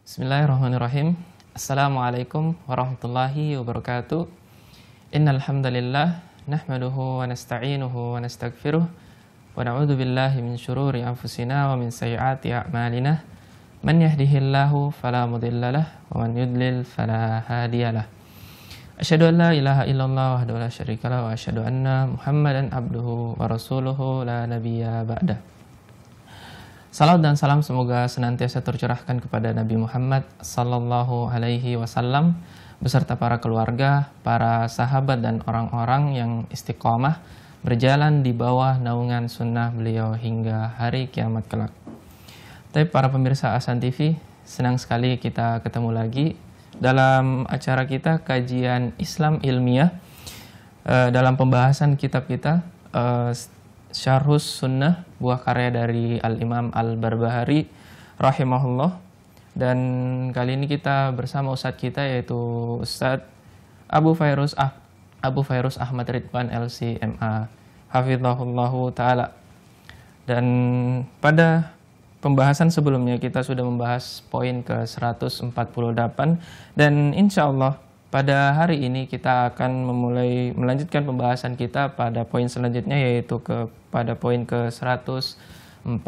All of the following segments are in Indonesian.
Bismillahirrahmanirrahim. Assalamualaikum warahmatullahi wabarakatuh. Innal hamdalillah nahmaduhu wa nasta'inuhu wa nastaghfiruh wa na'udzu billahi min syururi anfusina wa min sayyiati a'malina. Man yahdihillahu fala mudhillalah wa man yudlil fala hadiyalah. Asyhadu an la ilaha illallah wahdahu la syarikalah wa asyhadu anna Muhammadan abduhu wa rasuluhu la nabiyya ba'dah. Salam dan salam semoga senantiasa tercurahkan kepada Nabi Muhammad sallallahu alaihi wasallam beserta para keluarga, para sahabat dan orang-orang yang istiqomah berjalan di bawah naungan sunnah beliau hingga hari kiamat kelak. Tapi para pemirsa Ahsan TV, senang sekali kita ketemu lagi dalam acara kita kajian Islam ilmiah dalam pembahasan kitab kita Syarhus Sunnah, buah karya dari Al-Imam Al-Barbahari rahimahullah. Dan kali ini kita bersama Ustadz kita yaitu Ustadz Abu Fairuz Ahmad Ridwan LC.MA hafizahullahu ta'ala. Dan pada pembahasan sebelumnya kita sudah membahas poin ke 148 dan insya Allah pada hari ini kita akan melanjutkan pembahasan kita pada poin selanjutnya yaitu pada poin ke 149.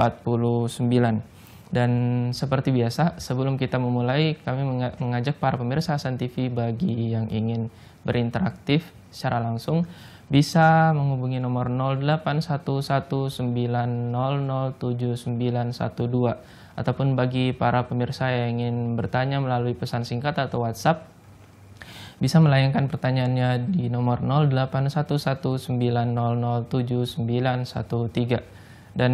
Dan seperti biasa sebelum kita memulai kami mengajak para pemirsa Ahsan TV bagi yang ingin berinteraktif secara langsung bisa menghubungi nomor 081190079112 ataupun bagi para pemirsa yang ingin bertanya melalui pesan singkat atau WhatsApp bisa melayangkan pertanyaannya di nomor 081190079113. Dan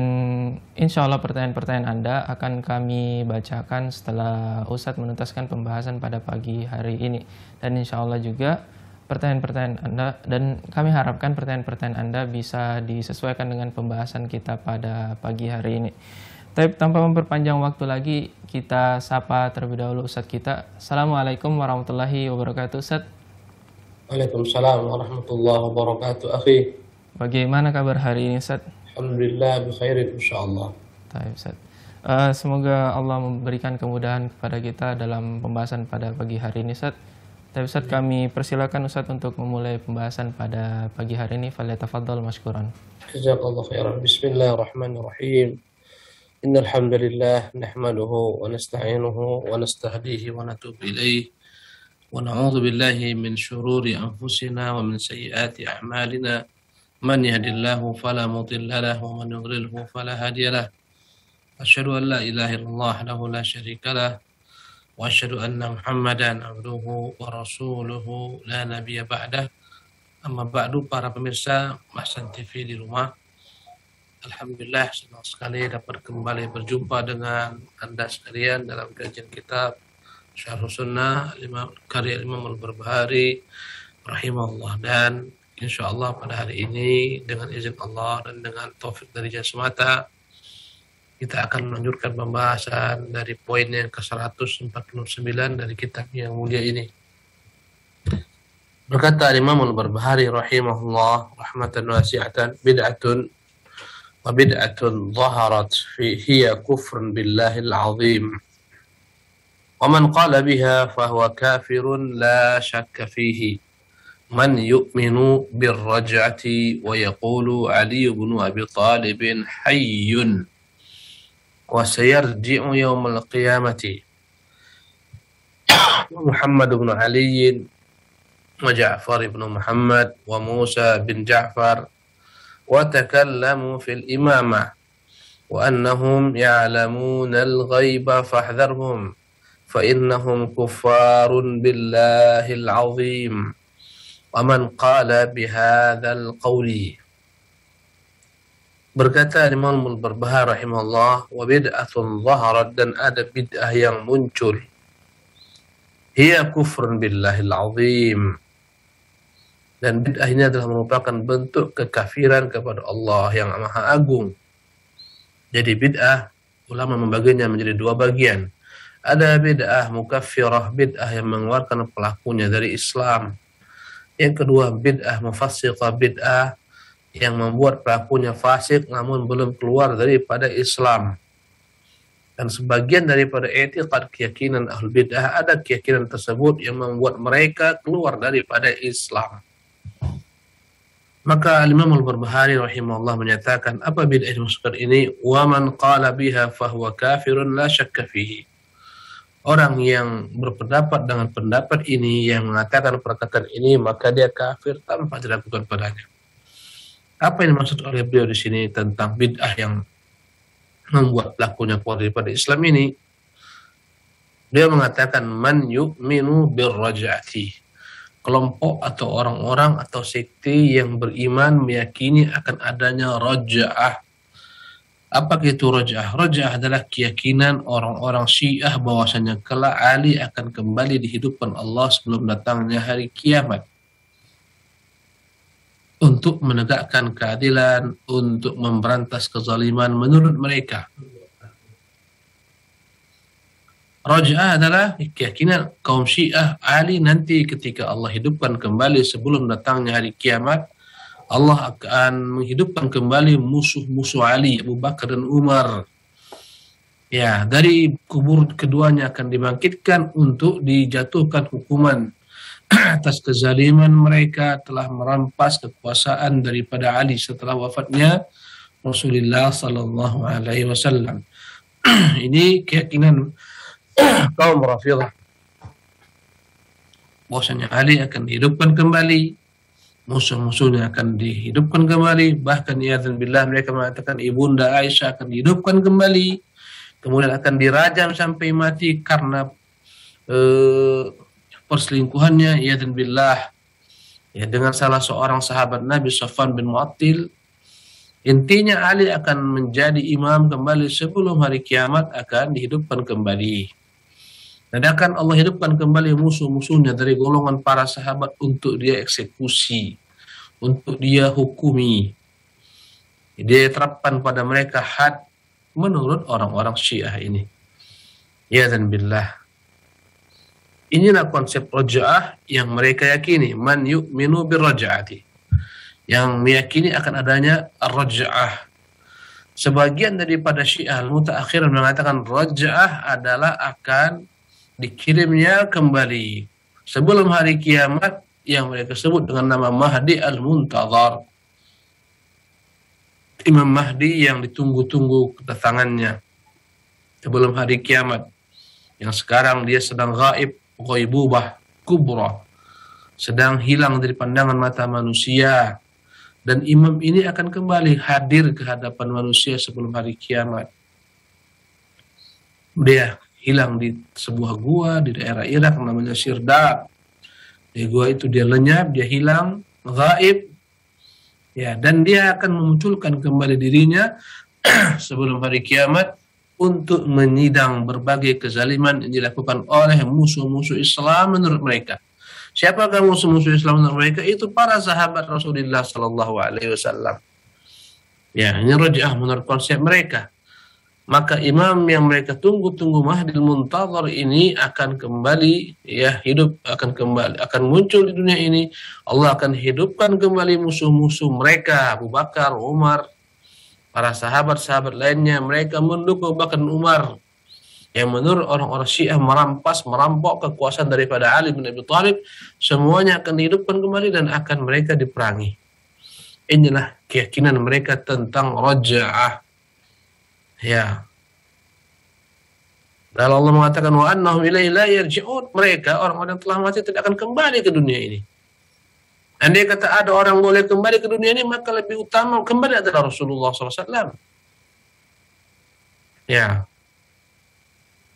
insya Allah pertanyaan-pertanyaan Anda akan kami bacakan setelah Ustadz menuntaskan pembahasan pada pagi hari ini. Dan insya Allah juga pertanyaan-pertanyaan Anda, dan kami harapkan pertanyaan-pertanyaan Anda bisa disesuaikan dengan pembahasan kita pada pagi hari ini. Tapi tanpa memperpanjang waktu lagi, kita sapa terlebih dahulu Ustadz kita. Assalamualaikum warahmatullahi wabarakatuh, Ustadz. Waalaikumsalam warahmatullahi wabarakatuh, akhi. Bagaimana kabar hari ini, Ustadz? Alhamdulillah, bikhairin insyaAllah. Baik, Ustadz. Semoga Allah memberikan kemudahan kepada kita dalam pembahasan pada pagi hari ini, Ustadz. Tapi Ustadz, kami persilakan Ustadz untuk memulai pembahasan pada pagi hari ini. Falyatafaddal mashkuran. Jazakallah khairan. Bismillahirrahmanirrahim. Innal hamdalillah nahmaduhu wa nasta'inuhu wa nastahdihi wa natubu ilaih wa na'udzu billahi min syururi anfusina wa min sayyiati a'malina. Man yahdihillahu fala mudilla lahu wa man yudlilhu fala hadiyalah. Asyhadu an la ilaha illallah wahdahu la syarika lah wa asyhadu anna Muhammadan abduhu wa rasuluhu la nabiyya ba'dah. Amma ba'du, para pemirsa Ahsan TV di rumah, alhamdulillah senang sekali dapat kembali berjumpa dengan Anda sekalian dalam kajian kitab Syarhus Sunnah karya Imam Al-Barbahari rahimahullah. Dan insya Allah pada hari ini dengan izin Allah dan dengan taufik dari Dia semata kita akan melanjutkan pembahasan dari poin yang ke-149 dari kitab yang mulia ini. Berkata Imam Al-Barbahari rahimahullah rahmatan wasi'atan, bid'atun وبدعة ظهرت هي كفر بالله العظيم ومن قال بها فهو كافر لا شك فيه من يؤمن بالرجعة ويقول علي بن أبي طالب حي وسيرجع يوم القيامة ومحمد بن علي وجعفر بن محمد وموسى بن جعفر وتكلموا في الإمامة وأنهم يعلمون الغيب فاحذرهم فإنهم كفار بالله العظيم ومن قال بهذا القول. Berkata Imam Al-Barbahari rahimahullah, wa bid'atun zaharat, dan ada bid'ah yang muncul, hiya kufrun billahil azim, dan bid'ah ini adalah merupakan bentuk kekafiran kepada Allah yang Maha Agung. Jadi bid'ah, ulama membaginya menjadi dua bagian. Ada bid'ah mukaffirah, bid'ah yang mengeluarkan pelakunya dari Islam. Yang kedua bid'ah mufassiqah, bid'ah yang membuat pelakunya fasik namun belum keluar daripada Islam. Dan sebagian daripada i'tiqad keyakinan ahlul bid'ah, ada keyakinan tersebut yang membuat mereka keluar daripada Islam. Maka Imam Al-Barbahari rahimahullah menyatakan, apa bid'ah dimaksudkan ini? Wa man qala biha fahuwa kafirun la syakka fihi. Orang yang berpendapat dengan pendapat ini, yang mengatakan perkataan ini, maka dia kafir tanpa diragukan padanya. Apa yang dimaksud oleh beliau di sini tentang bid'ah yang membuat pelakunya keluar daripada Islam ini? Dia mengatakan man yu'minu birraj'ati, kelompok atau orang-orang atau sekte yang beriman meyakini akan adanya raj'ah. Apa itu raj'ah? Raj'ah adalah keyakinan orang-orang Syiah bahwasanya kelak Ali akan kembali dihidupkan Allah sebelum datangnya hari kiamat, untuk menegakkan keadilan, untuk memberantas kezaliman menurut mereka. Raj'ah adalah keyakinan kaum Syiah Ali nanti ketika Allah hidupkan kembali sebelum datangnya hari kiamat, Allah akan menghidupkan kembali musuh-musuh Ali, Abu Bakar dan Umar. Ya, dari kubur keduanya akan dibangkitkan untuk dijatuhkan hukuman atas kezaliman mereka telah merampas kekuasaan daripada Ali setelah wafatnya Rasulullah sallallahu alaihi wasallam. Ini keyakinan kaum Rafidhah, bahwasanya Ali akan dihidupkan kembali, musuh-musuhnya akan dihidupkan kembali, bahkan iyadzan billah mereka mengatakan ibunda Aisyah akan dihidupkan kembali, kemudian akan dirajam sampai mati karena perselingkuhannya, iyadzan billah, ya, dengan salah seorang sahabat Nabi, Safwan bin Mu'attil. Intinya Ali akan menjadi imam kembali sebelum hari kiamat akan dihidupkan kembali. Dan akan Allah hidupkan kembali musuh-musuhnya dari golongan para sahabat untuk dia eksekusi, untuk dia hukumi. Dia terapkan pada mereka had menurut orang-orang Syiah ini. Ya dan billah. Inilah konsep raj'ah yang mereka yakini. Man yu'minu birraj'ati, yang meyakini akan adanya raj'ah. Sebagian daripada Syiah al-mutaakhirin mengatakan raj'ah adalah akan dikirimnya kembali sebelum hari kiamat yang mereka sebut dengan nama Mahdi al-Muntazar, Imam Mahdi yang ditunggu-tunggu kedatangannya sebelum hari kiamat, yang sekarang dia sedang gaib, ghaibubah kubra, sedang hilang dari pandangan mata manusia, dan imam ini akan kembali hadir ke hadapan manusia sebelum hari kiamat. Dia hilang di sebuah gua di daerah Irak namanya Sirdab. Di gua itu dia lenyap, dia hilang, gaib. Ya, dan dia akan memunculkan kembali dirinya sebelum hari kiamat untuk menyidang berbagai kezaliman yang dilakukan oleh musuh-musuh Islam menurut mereka. Siapakah musuh-musuh Islam menurut mereka? Itu para sahabat Rasulullah sallallahu alaihi wasallam. Ya, ini raj'ah menurut konsep mereka. Maka imam yang mereka tunggu-tunggu Mahdil Muntazar ini akan kembali, ya, hidup, akan kembali, akan muncul di dunia ini. Allah akan hidupkan kembali musuh-musuh mereka, Abu Bakar, Umar, para sahabat-sahabat lainnya. Mereka mendukung bahkan Umar, yang menurut orang-orang Syiah merampok kekuasaan daripada Ali bin Abi Thalib. Semuanya akan dihidupkan kembali dan akan mereka diperangi. Inilah keyakinan mereka tentang raj'ah. Ya. Lalu Allah mengatakan wa annahum ilaihi la yarji'un, mereka orang-orang yang telah mati tidak akan kembali ke dunia ini. Andai kata ada orang boleh kembali ke dunia ini, maka lebih utama kembali adalah Rasulullah SAW. Ya.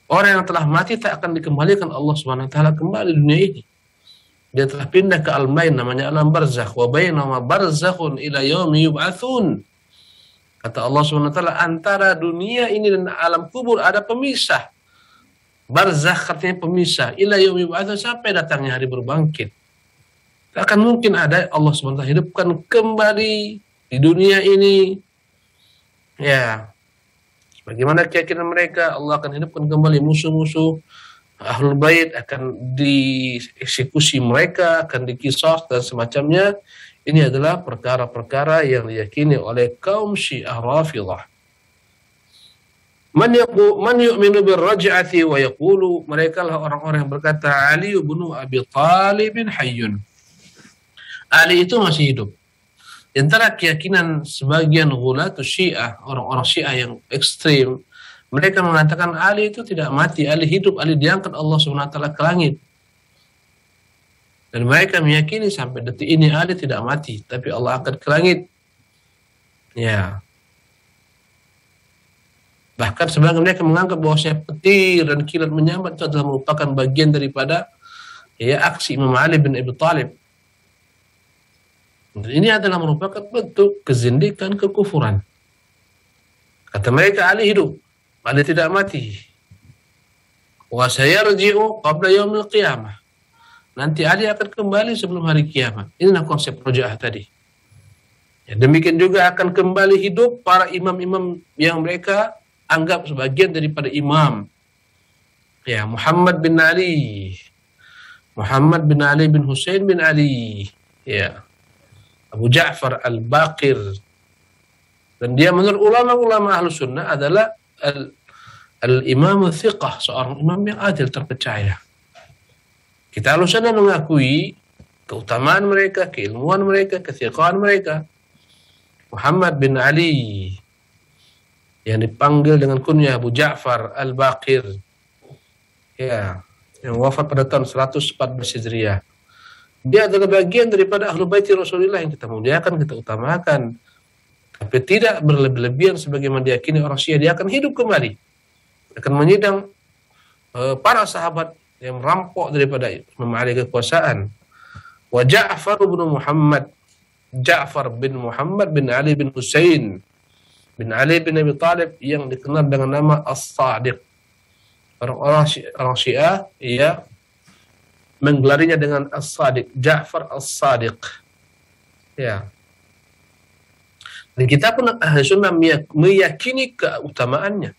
Orang yang telah mati tak akan dikembalikan Allah Subhanahu wa taala kembali di dunia ini. Dia telah pindah ke al-main, namanya alam barzakh, wa bainahuma barzakhun ila yaumi yub'atsun. Kata Allah SWT, antara dunia ini dan alam kubur ada pemisah. Barzakh artinya pemisah. Ila yaumi yub'atsun, sampai datangnya hari berbangkit. Tak akan mungkin ada Allah SWT hidupkan kembali di dunia ini. Ya. Bagaimana keyakinan mereka, Allah akan hidupkan kembali musuh-musuh Ahlul Bait, akan dieksekusi mereka, akan dikisah dan semacamnya. Ini adalah perkara-perkara yang diyakini oleh kaum Syiah Rafidhah. Man yu'minu birraj'ati wa yaqulu, mereka lah orang-orang yang berkata Ali bin Abi Thalib hayyun. Ali itu masih hidup. Di antara keyakinan sebagian ghulatus Syiah, orang-orang Syiah yang ekstrim, mereka mengatakan Ali itu tidak mati, Ali hidup, Ali diangkat Allah SWT ke langit. Dan mereka meyakini sampai detik ini Ali tidak mati, tapi Allah angkat ke langit. Ya. Bahkan sebagian mereka menganggap bahwasanya petir dan kilat menyambar itu adalah merupakan bagian daripada aksi Imam Ali bin Abi Thalib. Dan ini adalah merupakan bentuk kezindikan, kekufuran. Kata mereka Ali hidup, Ali tidak mati. Wa sayarji'u qabla yaumil qiyamah. Nanti Ali akan kembali sebelum hari kiamat. Inilah konsep rojaah tadi. Ya, demikian juga akan kembali hidup para imam-imam yang mereka anggap sebagian daripada imam. Ya, Muhammad bin Ali bin Husain bin Ali. Ya. Abu Ja'far al-Baqir. Dan dia menurut ulama-ulama Ahlus Sunnah adalah al-imam thiqah, seorang imam yang adil, terpercaya. Kita Ahlus Sunnah mengakui keutamaan mereka, keilmuan mereka, kethiqahan mereka. Muhammad bin Ali yang dipanggil dengan kunyah Abu Ja'far al-Baqir, ya, yang wafat pada tahun 114 Hijriah. Dia adalah bagian daripada Ahlul Baiti Rasulullah yang kita muliakan, kita utamakan. Tapi tidak berlebihan sebagaimana diyakini orang Syiah. Dia akan hidup kembali, akan menyidang para sahabat yang merampok daripada Imam Ali kekuasaan. Wa Ja'far bin Muhammad bin Ali bin Husain bin Ali bin Abi Thalib yang dikenal dengan nama As-Sadiq. Orang Syiah menggelarinya dengan As-Sadiq, Ja'far As-Sadiq. Ya. Dan kita pun Ahli Sunnah meyakini keutamaannya,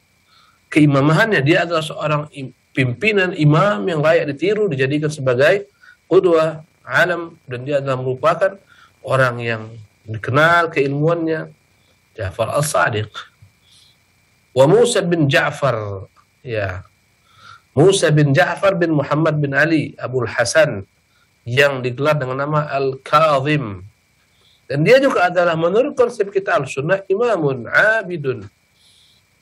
keimamahannya. Dia adalah seorang pimpinan imam yang layak ditiru, dijadikan sebagai qudwah alam, dan dia adalah merupakan orang yang dikenal keilmuannya, Ja'far As-Sadiq. Wa Musa bin Ja'far, ya, Musa bin Ja'far bin Muhammad bin Ali Abul Hasan, yang digelar dengan nama Al-Kazim. Dan dia juga adalah menurut konsep kita Al-Sunnah imamun abidun,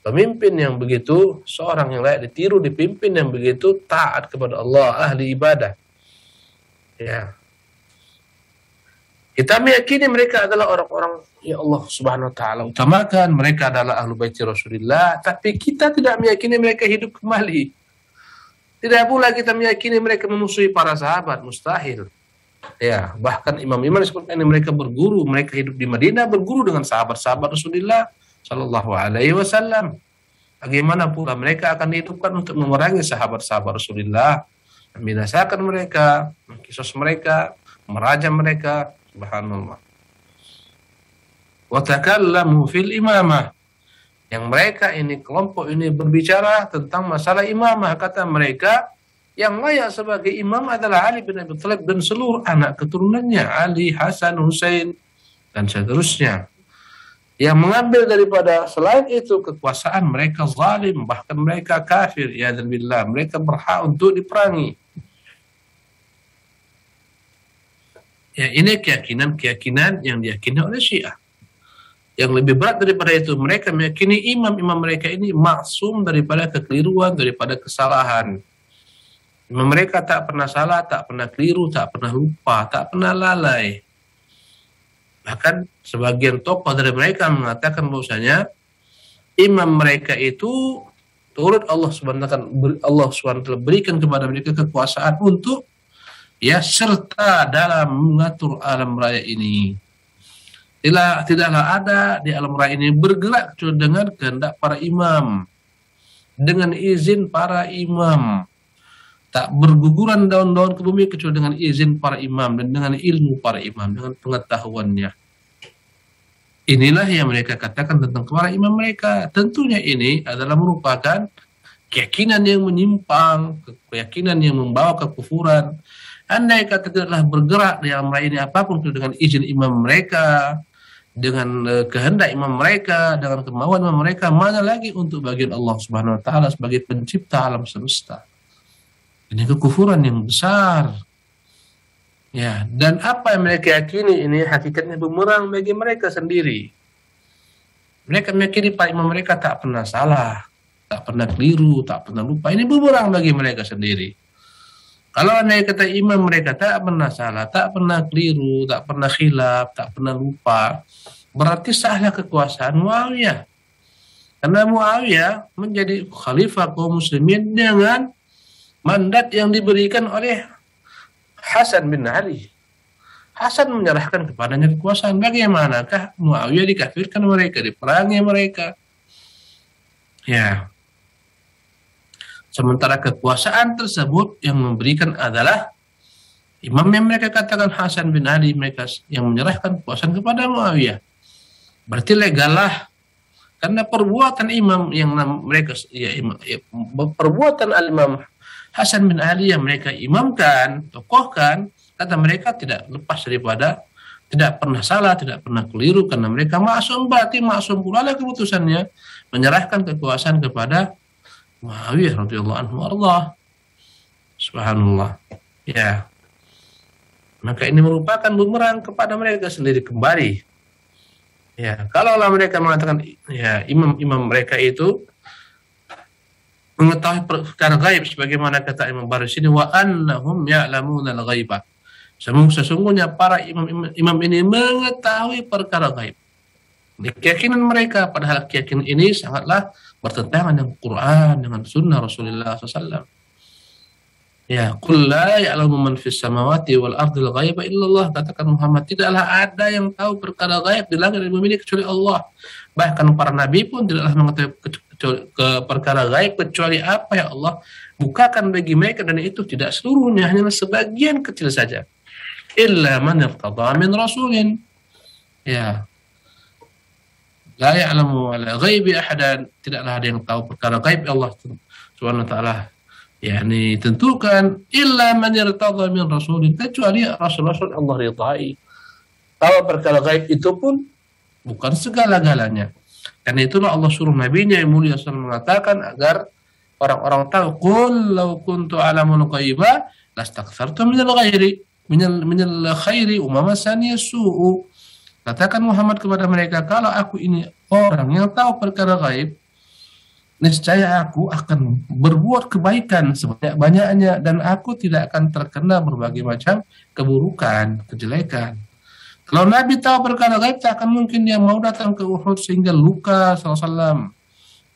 pemimpin yang begitu, seorang yang layak ditiru, dipimpin yang begitu taat kepada Allah, ahli ibadah. Ya. Kita meyakini mereka adalah orang-orang yang Allah Subhanahu wa taala utamakan, mereka adalah ahlu baiti Rasulullah, tapi kita tidak meyakini mereka hidup kembali. Tidak pula kita meyakini mereka memusuhi para sahabat, mustahil. Ya, bahkan imam-imam disebutkan mereka berguru, mereka hidup di Madinah berguru dengan sahabat-sahabat Rasulullah sallallahu alaihi wasallam. Bagaimana pula mereka akan dihidupkan untuk memerangi sahabat-sahabat Rasulullah, membinasakan mereka, mengkisos mereka, merajam mereka, subhanallah. Wa takallamu fil imamah. Yang mereka ini, kelompok ini berbicara tentang masalah imamah. Kata mereka, yang layak sebagai imam adalah Ali bin Abi Thalib dan seluruh anak keturunannya, Ali, Hasan, Husain, dan seterusnya. Yang mengambil daripada selain itu kekuasaan, mereka zalim, bahkan mereka kafir, ya dan billah, mereka berhak untuk diperangi. Ya, ini keyakinan yang diyakini oleh Syiah. Yang lebih berat daripada itu, mereka meyakini imam-imam mereka ini maksum daripada kekeliruan, daripada kesalahan. Imam mereka tak pernah salah, tak pernah keliru, tak pernah lupa, tak pernah lalai. Bahkan sebagian tokoh dari mereka mengatakan bahwasanya imam mereka itu turut Allah SWT berikan kepada mereka kekuasaan untuk serta dalam mengatur alam raya ini. Tidaklah ada di alam raya ini bergerak dengan kehendak para imam, dengan izin para imam. Tak berguguran daun-daun ke bumi kecuali dengan izin para imam dan dengan ilmu para imam, dengan pengetahuannya. Inilah yang mereka katakan tentang para imam mereka. Tentunya ini adalah merupakan keyakinan yang menyimpang, keyakinan yang membawa kekufuran. Andai kata tidaklah bergerak di alam raya ini apapun dengan izin imam mereka, dengan kehendak imam mereka, dengan kemauan imam mereka, mana lagi untuk bagian Allah Subhanahu wa taala sebagai pencipta alam semesta. Ini kekufuran yang besar. Ya, dan apa yang mereka yakini ini hakikatnya bumerang bagi mereka sendiri. Mereka meyakini para imam mereka tak pernah salah, tak pernah keliru, tak pernah lupa. Ini bumerang bagi mereka sendiri. Kalau andai kata imam mereka tak pernah salah, tak pernah keliru, tak pernah khilaf, tak pernah lupa, berarti sahlah kekuasaan Muawiyah. Karena Muawiyah menjadi khalifah kaum muslimin dengan mandat yang diberikan oleh Hasan bin Ali. Hasan menyerahkan kepadanya kekuasaan. Bagaimanakah Muawiyah dikafirkan mereka, diperangi mereka? Ya. Sementara kekuasaan tersebut yang memberikan adalah imam yang mereka katakan Hasan bin Ali, mereka yang menyerahkan kekuasaan kepada Muawiyah. Berarti legal lah. Karena perbuatan imam yang mereka perbuatan al-imam Hasan bin Ali yang mereka imamkan, tokohkan, kata mereka tidak lepas daripada tidak pernah salah, tidak pernah keliru, karena mereka maksum, berarti maksum pula lah keputusannya menyerahkan kekuasaan kepada Muawiyah radhiyallahu anhu Allah. Subhanallah. Ya. Maka ini merupakan bumerang kepada mereka sendiri kembali. Ya, kalaulah mereka mengatakan ya imam-imam mereka itu mengetahui perkara gaib sebagaimana kata Imam Baris ini wa annahum ya'lamuna al-ghaibah. Sesungguhnya para imam ini mengetahui perkara gaib. Ini keyakinan mereka, padahal keyakinan ini sangatlah bertentangan dengan Quran, dengan sunnah Rasulullah SAW. Ya, qul la ya'lamu man fis samawati wal ardil ghaiba illallah, katakan Muhammad, tidaklah ada yang tahu perkara gaib di langit dan bumi ini kecuali Allah. Bahkan para nabi pun tidaklah mengetahui perkara gaib kecuali apa yang Allah bukakan bagi mereka, dan itu tidak seluruhnya, hanya sebagian kecil saja. Illa man irtada min rasulin. Ya. La ya'lamu ala ghaibi ahadan, tidaklah ada yang tahu perkara gaib Allah Subhanahu wa taala yakni tentukan illa man irtada min rasulin, kecuali rasul-rasul Allah ridai. Tahu perkara gaib itu pun bukan segala-galanya. Karena itulah Allah suruh nabinya yang mulia SAW mengatakan agar orang-orang tahu, qul law kuntu a'lamul ghaiba lastakthartu minal ghairi minal khairi wa ma masani su'u. Katakan Muhammad kepada mereka, kalau aku ini orang yang tahu perkara gaib, niscaya aku akan berbuat kebaikan sebanyak-banyaknya dan aku tidak akan terkena berbagai macam keburukan, kejelekan. Kalau Nabi tahu perkara gaib, tak akan mungkin dia mau datang ke Uhud sehingga luka SAW,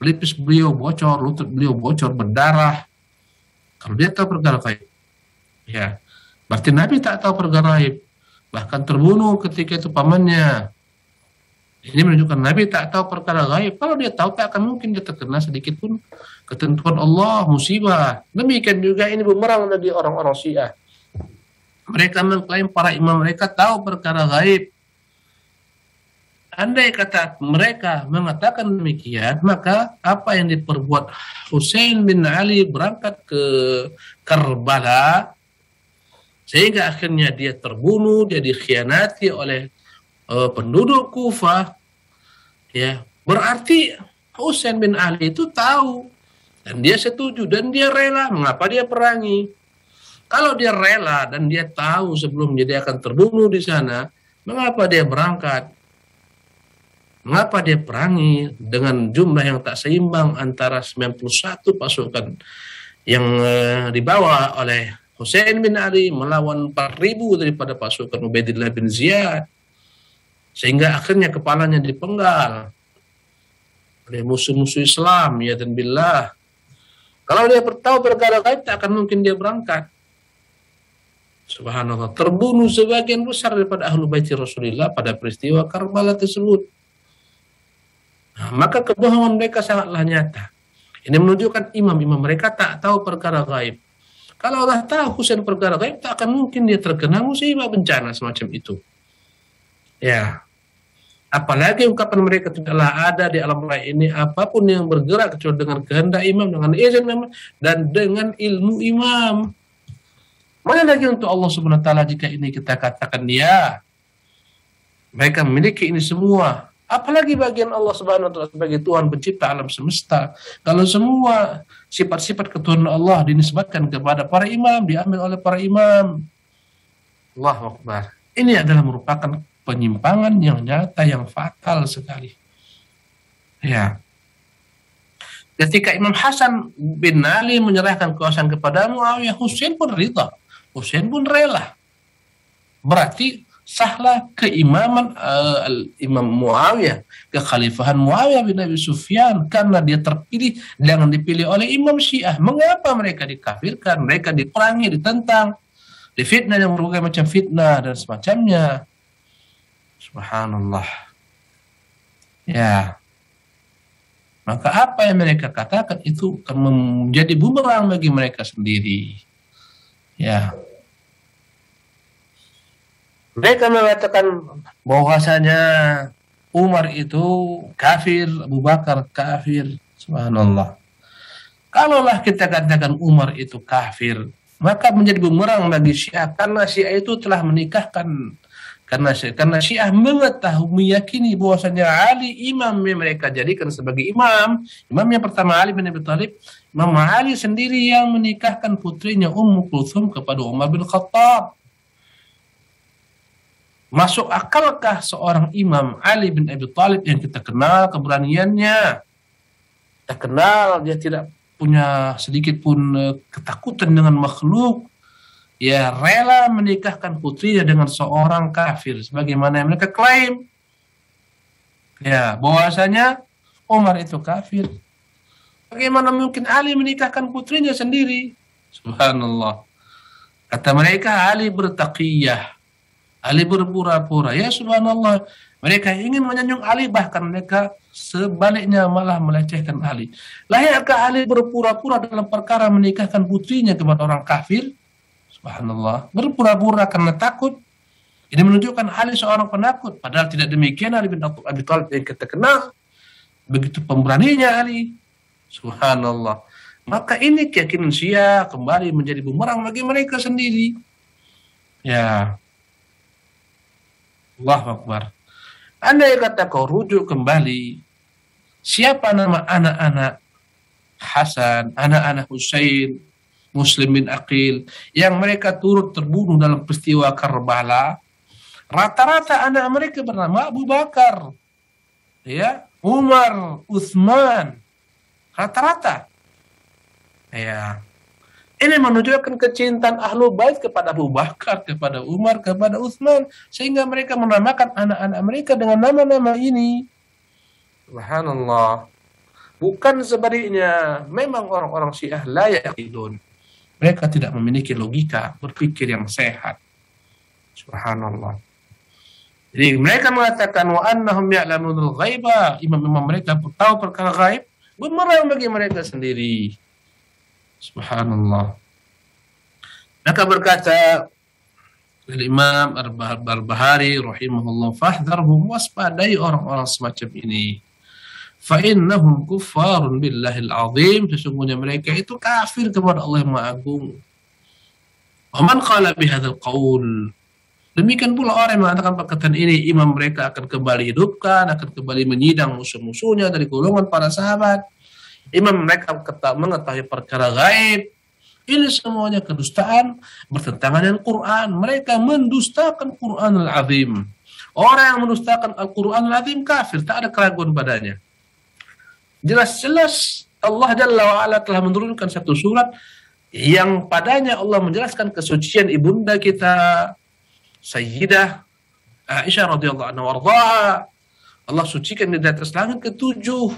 pelipis beliau bocor, lutut beliau bocor, berdarah. Kalau dia tahu perkara gaib, ya, berarti Nabi tak tahu perkara gaib, bahkan terbunuh ketika itu pamannya. Ini menunjukkan Nabi tak tahu perkara gaib. Kalau dia tahu, tak akan mungkin dia terkena sedikit pun ketentuan Allah, musibah. Demikian juga ini bumerang bagi orang-orang Syiah. Mereka mengklaim para imam mereka tahu perkara gaib. Andai kata mereka mengatakan demikian, maka apa yang diperbuat Husain bin Ali berangkat ke Karbala, sehingga akhirnya dia terbunuh, dia dikhianati oleh penduduk Kufah, ya, berarti Husain bin Ali itu tahu dan dia setuju dan dia rela. Mengapa dia perangi? Kalau dia rela dan dia tahu sebelumnya dia akan terbunuh di sana, mengapa dia berangkat? Mengapa dia perangi dengan jumlah yang tak seimbang antara 91 pasukan yang dibawa oleh Husain bin Ali melawan 4.000 daripada pasukan Ubaidillah bin Ziyad, sehingga akhirnya kepalanya dipenggal oleh musuh-musuh Islam, ya dan billah. Kalau dia tahu perkara gaib, tak akan mungkin dia berangkat. Subhanallah, terbunuh sebagian besar daripada ahlu baiti Rasulullah pada peristiwa Karbala tersebut. Nah, maka kebohongan mereka sangatlah nyata. Ini menunjukkan imam-imam mereka tak tahu perkara gaib. Kalau Allah tahu Husain perkara gaib, tak akan mungkin dia terkena musibah bencana semacam itu. Ya, apalagi ungkapan mereka tidaklah ada di alam raya ini apapun yang bergerak kecuali dengan kehendak imam, dengan izin imam, dan dengan ilmu imam. Mana lagi untuk Allah Subhanahu wa taala jika ini kita katakan ya. Mereka memiliki ini semua. Apalagi bagian Allah Subhanahu wa taala sebagai Tuhan pencipta alam semesta. Kalau semua sifat-sifat ketuhanan Allah dinisbatkan kepada para imam, diambil oleh para imam. Allahu Akbar. Ini adalah merupakan penyimpangan yang nyata, yang fatal sekali. Ya. Ketika Imam Hasan bin Ali menyerahkan kekuasaan kepada Muawiyah, Husain pun rida. Husain pun rela. Berarti sahlah keimaman Imam Muawiyah, kekhalifahan Muawiyah bin Abi Sufyan, karena dia terpilih, jangan dipilih oleh Imam Syiah. Mengapa mereka dikafirkan, mereka diperangi, ditentang, difitnah yang berbagai macam fitnah dan semacamnya. Subhanallah. Ya. Maka apa yang mereka katakan itu akan menjadi bumerang bagi mereka sendiri. Ya. Mereka mengatakan bahwasanya Umar itu kafir, Abu Bakar kafir. Subhanallah. Kalaulah kita katakan Umar itu kafir, maka menjadi bumerang bagi Syiah, karena Syiah itu telah menikahkan, karena Syiah meyakini bahwasanya Ali imam yang mereka jadikan sebagai imam yang pertama Ali bin Abi Thalib, Imam Ali sendiri yang menikahkan putrinya Ummu Kulthum kepada Umar bin Khattab. Masuk akalkah seorang imam Ali bin Abi Thalib yang kita kenal keberaniannya, kita kenal dia tidak punya sedikit pun ketakutan dengan makhluk, ya rela menikahkan putrinya dengan seorang kafir sebagaimana yang mereka klaim, ya bahwasanya Umar itu kafir. Bagaimana mungkin Ali menikahkan putrinya sendiri? Subhanallah. Kata mereka Ali bertaqiyah, Ali berpura-pura. Ya subhanallah, mereka ingin menyanjung Ali, bahkan mereka sebaliknya malah melecehkan Ali. Layakkah Ali berpura-pura dalam perkara menikahkan putrinya kepada orang kafir? Subhanallah, berpura-pura karena takut. Ini menunjukkan Ali seorang penakut, padahal tidak demikian Ali bin Abi Thalib yang kita kenal. Begitu pemberaninya Ali. Subhanallah. Maka ini keyakinan Syiah kembali menjadi bumerang bagi mereka sendiri. Ya. Allahu Akbar. Andai kata kau rujuk kembali, siapa nama anak-anak Hasan, anak-anak Husain, Muslim bin Aqil, yang mereka turut terbunuh dalam peristiwa Karbala, rata-rata anak mereka bernama Abu Bakar, ya, Umar, Utsman, rata-rata. Ya. Ini menunjukkan kecintaan Ahlul Bait kepada Abu Bakar, kepada Umar, kepada Utsman, sehingga mereka menamakan anak-anak mereka dengan nama-nama ini. Subhanallah. Bukan sebaliknya. Memang orang-orang Syiah la yaqilun. Mereka tidak memiliki logika berpikir yang sehat. Subhanallah. Jadi mereka mengatakan wa annahum ya'lamunul ghaiba, imam-imam mereka tahu perkara gaib, bumerang bagi mereka sendiri. Subhanallah. Maka berkata Imam Al-Barbahari rahimahullah, fahdharhum, waspadai orang-orang semacam ini. Fa innahum kuffarun billahil azim, sesungguhnya mereka itu kafir kepada Allah yang Maha Agung. Wa man qala bihadzal qaul, demikian pula orang yang mengatakan perkataan ini, imam mereka akan kembali hidupkan, akan kembali menyidang musuh-musuhnya dari golongan para sahabat. Imam mereka mengetahui perkara gaib. Ini semuanya kedustaan, bertentangan dengan Quran. Mereka mendustakan Quran Al-Azim. Orang yang mendustakan Al-Quran Al-Azim kafir, tak ada keraguan padanya. Jelas-jelas Allah Jalla wa'ala telah menurunkan satu surat yang padanya Allah menjelaskan kesucian ibunda kita Sayyidah Aisyah radhiyallahu anha warḍaha. Allah sucikan di atas langit ketujuh.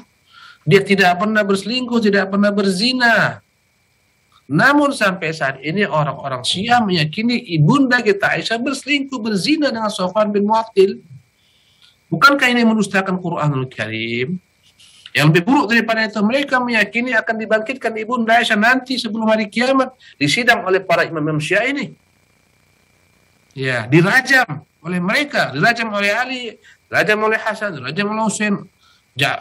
Dia tidak pernah berselingkuh, tidak pernah berzina. Namun sampai saat ini orang-orang Syiah meyakini ibunda kita Aisyah berselingkuh, berzina dengan Safwan bin Mu'attil. Bukankah ini mendustakan Quranul Karim? Yang lebih buruk daripada itu, mereka meyakini akan dibangkitkan ibunda Aisyah nanti sebelum hari kiamat, disidang oleh para imam Syiah ini. Ya, dirajam oleh mereka, dirajam oleh Ali, dirajam oleh Hasan, dirajam oleh Husain,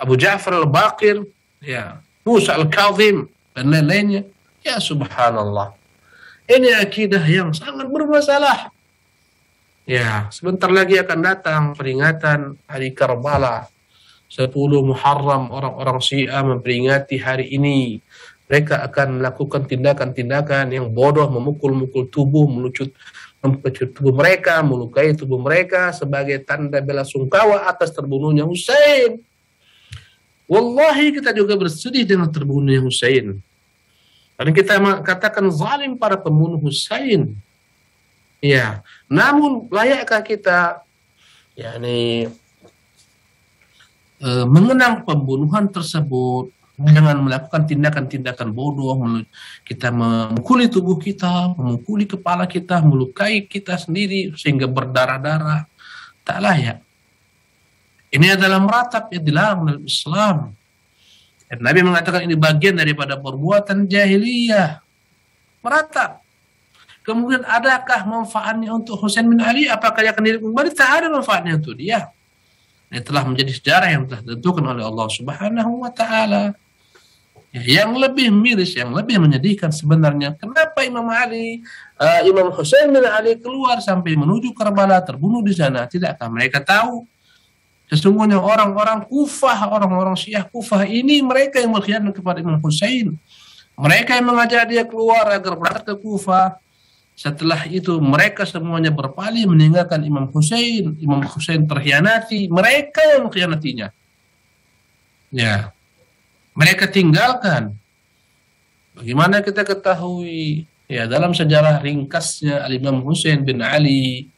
Abu Ja'far al-Baqir, ya, Musa al-Kazim, dan lain-lainnya. Ya subhanallah. Ini akidah yang sangat bermasalah. Ya, sebentar lagi akan datang peringatan hari Karbala. 10 Muharram orang-orang Syiah memperingati hari ini. Mereka akan melakukan tindakan-tindakan yang bodoh, memukul-mukul tubuh, mempecut tubuh mereka, melukai tubuh mereka sebagai tanda bela sungkawa atas terbunuhnya Hussein. Wallahi kita juga bersedih dengan terbunuhnya Hussein. Dan kita katakan zalim para pembunuh Hussein. Ya, namun layakkah kita yakni mengenang pembunuhan tersebut dengan melakukan tindakan-tindakan bodoh, kita memukuli tubuh kita, memukuli kepala kita, melukai kita sendiri sehingga berdarah-darah? Tak layak. Ini adalah meratap yang dilarang dalam Islam. Dan Nabi mengatakan ini bagian daripada perbuatan jahiliyah. Meratap. Kemudian adakah manfaatnya untuk Husain bin Ali? Apakah dia akan hidup kembali? Tak ada manfaatnya untuk dia. Ini telah menjadi sejarah yang telah ditentukan oleh Allah Subhanahu wa Ta'ala. Yang lebih miris, yang lebih menyedihkan sebenarnya, kenapa Imam Husain bin Ali keluar sampai menuju Karbala, terbunuh di sana? Tidakkah mereka tahu sesungguhnya orang-orang Kufah, orang-orang Syiah Kufah ini mereka yang berkhianat kepada Imam Husain. Mereka yang mengajak dia keluar agar berangkat ke Kufah. Setelah itu mereka semuanya berpaling meninggalkan Imam Husain. Imam Husain terkhianati, mereka yang mengkhianatinya. Ya, mereka tinggalkan. Bagaimana kita ketahui? Ya, dalam sejarah ringkasnya Imam Husain bin Ali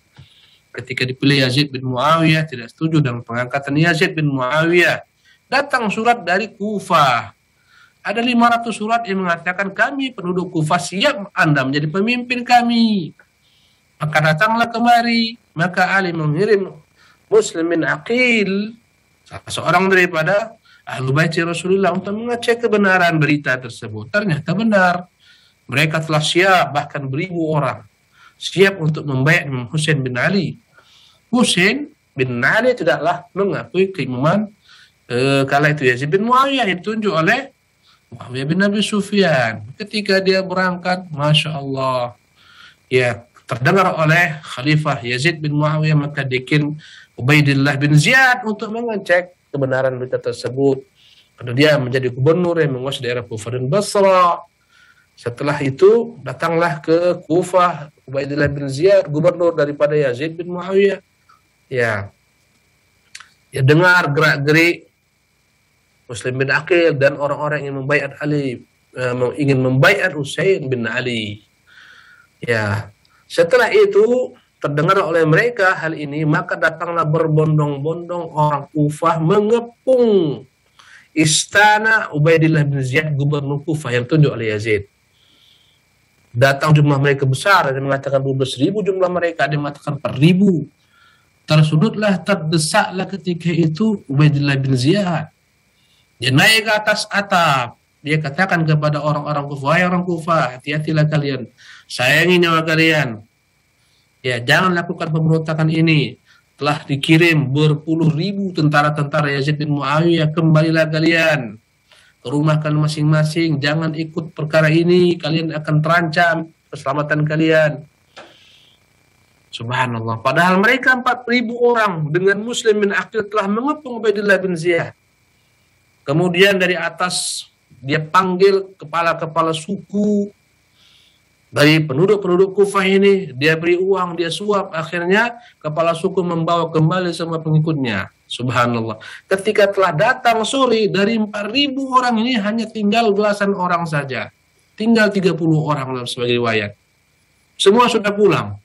ketika dipilih Yazid bin Muawiyah tidak setuju dengan pengangkatan Yazid bin Muawiyah. Datang surat dari Kufah. Ada 500 surat yang mengatakan kami penduduk Kufah siap Anda menjadi pemimpin kami. Maka datanglah kemari. Maka Ali mengirim Muslim bin Aqil, salah seorang daripada Ahlu Bait Rasulullah, untuk mengecek kebenaran berita tersebut. Ternyata benar. Mereka telah siap, bahkan 1000 orang. Siap untuk membayar Imam Husain bin Ali. Husain bin Ali tidaklah mengakui keimaman kala itu Yazid bin Muawiyah yang ditunjuk oleh Muawiyah bin Abi Sufyan. Ketika dia berangkat, Masya Allah, ya terdengar oleh Khalifah Yazid bin Muawiyah, maka dikirim Ubaidillah bin Ziyad untuk mengecek kebenaran berita tersebut. Karena dia menjadi gubernur yang menguasai daerah Kufah dan Basra. Setelah itu datanglah ke Kufah Ubaidillah bin Ziyad, gubernur daripada Yazid bin Muawiyah. Ya, dengar gerak-gerik Muslim bin Aqil dan orang-orang yang membaiat Ali, ingin membaiat Husain bin Ali. Ya, setelah itu terdengar oleh mereka hal ini, maka datanglah berbondong-bondong orang Kufah mengepung istana Ubaidillah bin Ziyad, gubernur Kufah yang tunjuk oleh Yazid. Datang jumlah mereka besar, ada yang mengatakan 12.000 jumlah mereka, ada yang mengatakan 4.000. Tersudutlah, terdesaklah ketika itu Ubaidillah bin Ziyad. Dia naik ke atas atap. Dia katakan kepada orang-orang Kufah, "Hai orang Kufah, hati-hatilah kalian. Sayangi nyawa kalian. Ya, jangan lakukan pemberontakan ini. Telah dikirim berpuluh ribu tentara-tentara Yazid bin Muawiyah. Kembalilah kalian ke rumah kalian masing-masing. Jangan ikut perkara ini. Kalian akan terancam keselamatan kalian." Subhanallah. Padahal mereka 4.000 orang dengan Muslim bin Aqil telah mengepung Ubaidillah bin Ziyad. Kemudian dari atas dia panggil kepala-kepala suku dari penduduk-penduduk Kufah ini, dia beri uang, dia suap. Akhirnya kepala suku membawa kembali semua pengikutnya. Subhanallah. Ketika telah datang sore, dari 4.000 orang ini hanya tinggal belasan orang saja. Tinggal 30 orang dalam sebagai riwayat. Semua sudah pulang.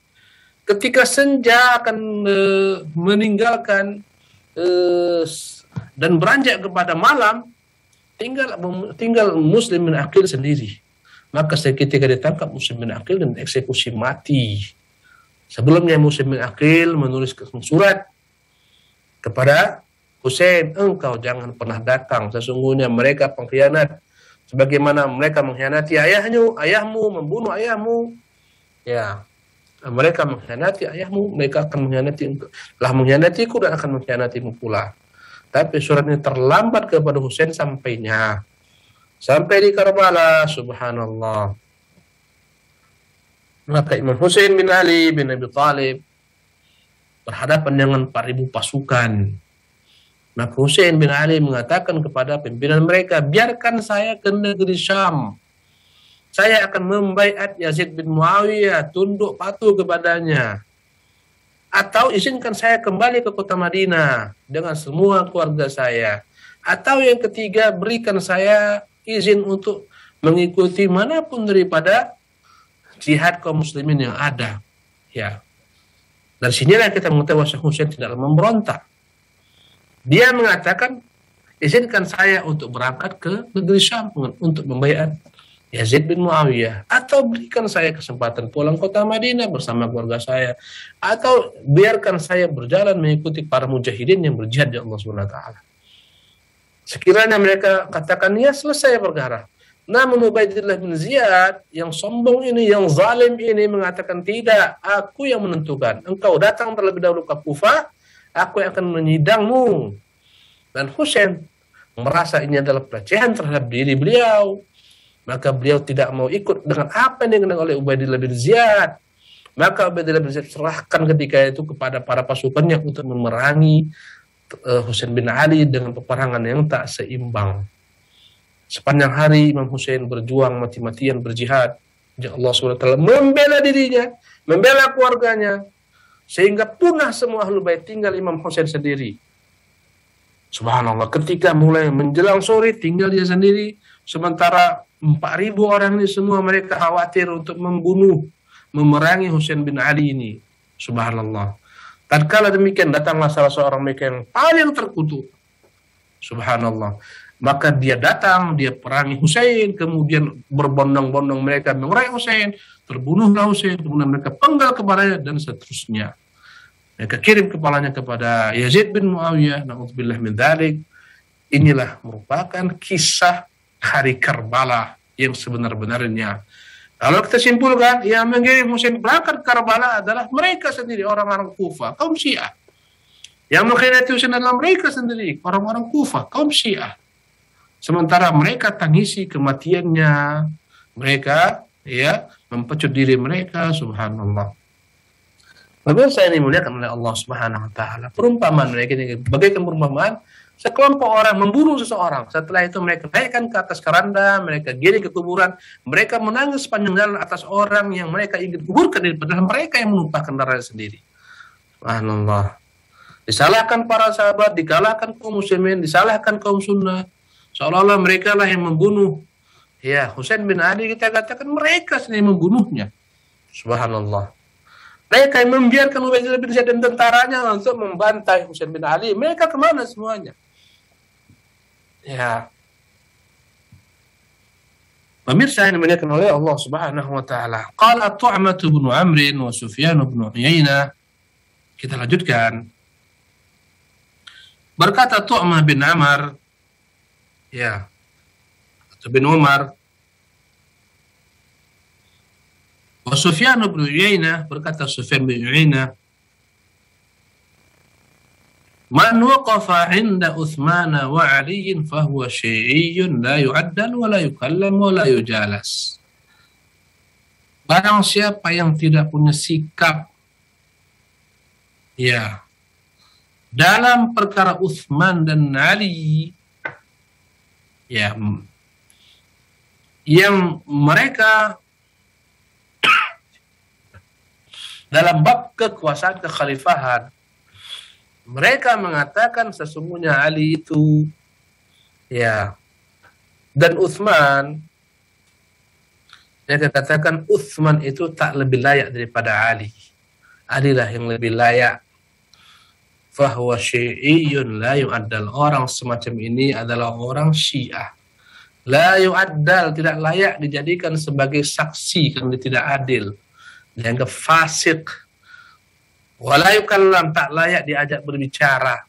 Ketika senja akan meninggalkan dan beranjak kepada malam, tinggal Muslim bin Aqil sendiri. Maka seketika ditangkap Muslim bin Aqil dan eksekusi mati. Sebelumnya Muslim bin Aqil menulis surat kepada Husain, "Engkau jangan pernah datang, sesungguhnya mereka pengkhianat, sebagaimana mereka mengkhianati ayahmu, membunuh ayahmu. Ya, mereka mengkhianati ayahmu, mereka akan mengkhianati engkau. Telah mengkhianatiku dan akan mengkhianatimu pula." Tapi surat ini terlambat kepada Husain sampainya. Sampai di Karbala, subhanallah. Maka Imam Husain bin Ali bin Abi Thalib berhadapan dengan 4.000 pasukan. Maka Husain bin Ali mengatakan kepada pimpinan mereka, biarkan saya ke negeri Syam. Saya akan membaiat Yazid bin Muawiyah, tunduk patuh kepadanya. Atau izinkan saya kembali ke kota Madinah dengan semua keluarga saya. Atau yang ketiga, berikan saya izin untuk mengikuti manapun daripada jihad kaum muslimin yang ada. Ya. Dari sinilah kita mengetahui bahwa Husain tidaklah memberontak. Dia mengatakan, izinkan saya untuk berangkat ke negeri Syam untuk membaiat Yazid bin Muawiyah, atau berikan saya kesempatan pulang kota Madinah bersama keluarga saya, atau biarkan saya berjalan mengikuti para mujahidin yang berjihad di Allah SWT. Sekiranya mereka katakan, ya selesai perkara. Namun Ubaidillah bin Ziyad yang sombong ini, yang zalim ini mengatakan, tidak, aku yang menentukan. Engkau datang terlebih dahulu ke Kufah, aku yang akan menyidangmu. Dan Husain merasa ini adalah pelecehan terhadap diri beliau. Maka beliau tidak mau ikut dengan apa yang dikenal oleh Ubaidillah bin Ziyad. Maka Ubaidillah bin Ziyad serahkan ketika itu kepada para pasukannya untuk memerangi Husain bin Ali dengan peperangan yang tak seimbang. Sepanjang hari Imam Husain berjuang mati-matian berjihad. Ya Allah SWT membela dirinya, membela keluarganya, sehingga punah semua Ahlul Bait, tinggal Imam Husain sendiri. Subhanallah, ketika mulai menjelang sore tinggal dia sendiri, sementara 4.000 orang ini semua mereka khawatir untuk membunuh, memerangi Husain bin Ali ini. Subhanallah. Tatkala demikian datanglah salah seorang mereka yang paling terkutuk. Subhanallah. Maka dia datang, dia perangi Husain, kemudian berbondong-bondong mereka mengerai Husain, terbunuhlah Husain, kemudian mereka penggal kepalanya dan seterusnya. Mereka kirim kepalanya kepada Yazid bin Muawiyah, na'udzubillah min dzalik. Inilah merupakan kisah hari Karbala yang sebenar-benarnya. Kalau kita simpulkan, yang mengirim Husain berangkat Karbala adalah mereka sendiri, orang-orang Kufah, kaum Syiah. Yang mengkhianati Husain adalah mereka sendiri, orang-orang Kufah, kaum Syiah. Sementara mereka tangisi kematiannya, mereka ya mempecut diri mereka, subhanallah. Pemirsa ini dimuliakan oleh Allah Subhanahu wa taala. Perumpamaan mereka ini bagaikan perumpamaan sekelompok orang membunuh seseorang. Setelah itu mereka naikkan ke atas keranda, mereka giring ke kuburan, mereka menangis sepanjang jalan atas orang yang mereka ingin kuburkan, padahal mereka yang menumpahkan darahnya sendiri. Subhanallah. Disalahkan para sahabat, dikalahkan kaum muslimin, disalahkan kaum sunnah. Seolah-olah mereka lah yang membunuh. Ya, Husain bin Ali kita katakan mereka sendiri membunuhnya. Subhanallah. Mereka yang membiarkan Ubaidillah bin Ziyad dan tentaranya untuk membantai Husain bin Ali. Mereka kemana semuanya? Ya. Pemirsa yang dimuliakan oleh Allah Subhanahu wa taala. Qala Tu'mah bin Amr wa Sufyan bin Uyainah. Kita lanjutkan. Berkata Tu'mah bin Amr, ya, atau bin Umar, wa Sufyan bin Uyainah, berkata Sufyan bin Uyainah, man waqafa 'inda Utsman wa Ali fa huwa syi'iyyun la yu'addal wa la yukallam wa la yujalas. Barang siapa yang tidak punya sikap ya dalam perkara Utsman dan Ali, ya, yang mereka dalam bab kekuasaan kekhalifahan, mereka mengatakan sesungguhnya Ali itu, ya, dan Utsman, mereka katakan Utsman itu tak lebih layak daripada Ali. Ali lah yang lebih layak. Fahuwa syi'iyyun la yu'addal. Orang semacam ini adalah orang Syiah. La yu'addal, tidak layak dijadikan sebagai saksi karena dia tidak adil. Dianggap fasik. Wala yukallam, tak layak diajak berbicara,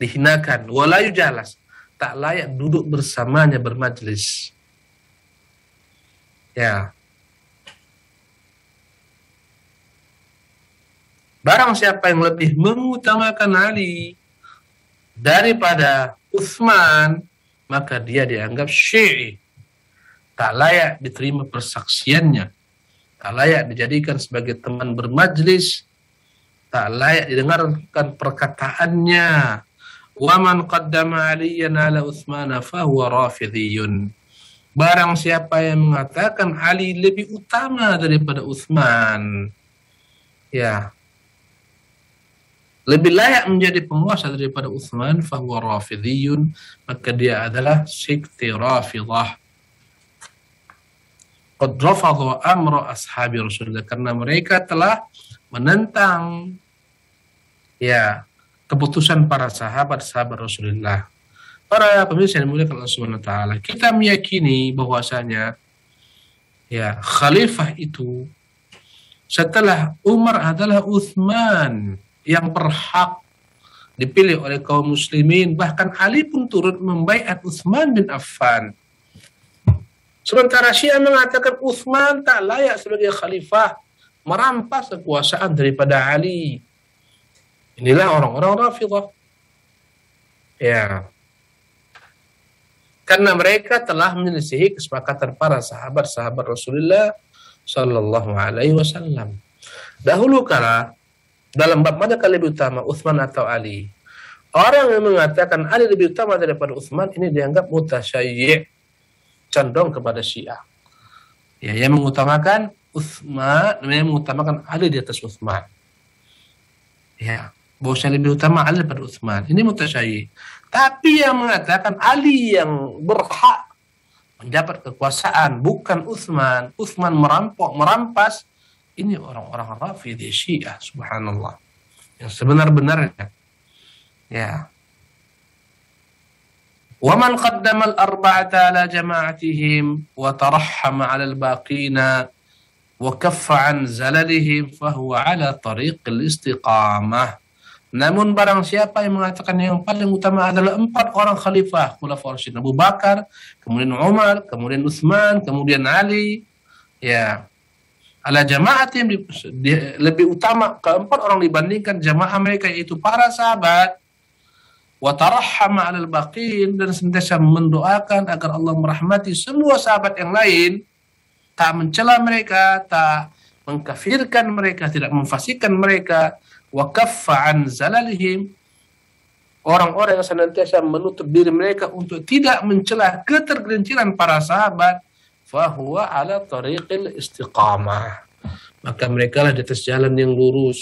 dihinakan. Wala yujalas, tak layak duduk bersamanya bermajlis. Ya. Barang siapa yang lebih mengutamakan Ali daripada Utsman, maka dia dianggap Syi'i. Tak layak diterima persaksiannya. Tak layak dijadikan sebagai teman bermajlis. tak layak didengarkan perkataannya. Wa man qaddama aliyan ala Utsmana fahuwa rafidhiyun. Barang siapa yang mengatakan Ali lebih utama daripada Utsman, ya, lebih layak menjadi penguasa daripada Utsman, fahuwa rafidhiyun, maka dia adalah sekte Rafidah. Qad rafadhu amra ashabi Rasulullah, karena mereka telah menentang, ya, keputusan para sahabat-sahabat Rasulullah. Para pemirsa yang dimuliakan Allah Subhanahu wa taala, kita meyakini bahwasanya, ya, khalifah itu setelah Umar adalah Utsman yang berhak dipilih oleh kaum muslimin, bahkan Ali pun turut membaiat Utsman bin Affan. Sementara Syiah mengatakan Utsman tak layak sebagai khalifah, merampas kekuasaan daripada Ali. Inilah orang-orang Rafidah. Ya. Karena mereka telah menyelisihi kesepakatan para sahabat-sahabat Rasulullah sallallahu alaihi wasallam. Dahulu kala dalam bab manakah lebih utama, Utsman atau Ali? Orang yang mengatakan Ali lebih utama daripada Utsman ini dianggap mutasyayyi', condong kepada Syiah. Ya, yang mengutamakan Utsman, yang mengutamakan Ali di atas Utsman. Ya, bahwasanya lebih utama Ali daripada Utsman. Ini mutasyayyi'. Tapi yang mengatakan Ali yang berhak mendapat kekuasaan, bukan Utsman. Utsman merampas. Ini orang-orang Rafidhi Syiah, subhanallah. Yang sebenar-benarnya. Ya. وَمَنْ قَدَّمَ الْأَرْبَعَةَ عَلَى جَمَاعَتِهِمْ وَتَرَحَّمَ عَلَى الْبَاقِينَ وَكَفَّ عَنْ زَلَلِهِمْ فَهُوَ عَلَى طَرِيقِ الْإِسْتِقَامَةِ. Namun barang siapa yang mengatakan yang paling utama adalah 4 orang khalifah, Khulafaur Rasyidin, Abu Bakar, kemudian Umar, kemudian Utsman, kemudian Ali, ya, ala jamaatim, lebih utama keempat orang dibandingkan jamaah mereka, yaitu para sahabat. Wa tarahhama 'alal baqin, dan senantiasa mendoakan agar Allah merahmati semua sahabat yang lain, tak mencela mereka, tak mengkafirkan mereka, tidak memfasikkan mereka. Wa kaffa 'an zalalihim, orang-orang yang senantiasa menutup diri mereka untuk tidak mencela ketergelinciran para sahabat. Fahuwa ala tariqil istiqamah, maka mereka lah di atas jalan yang lurus.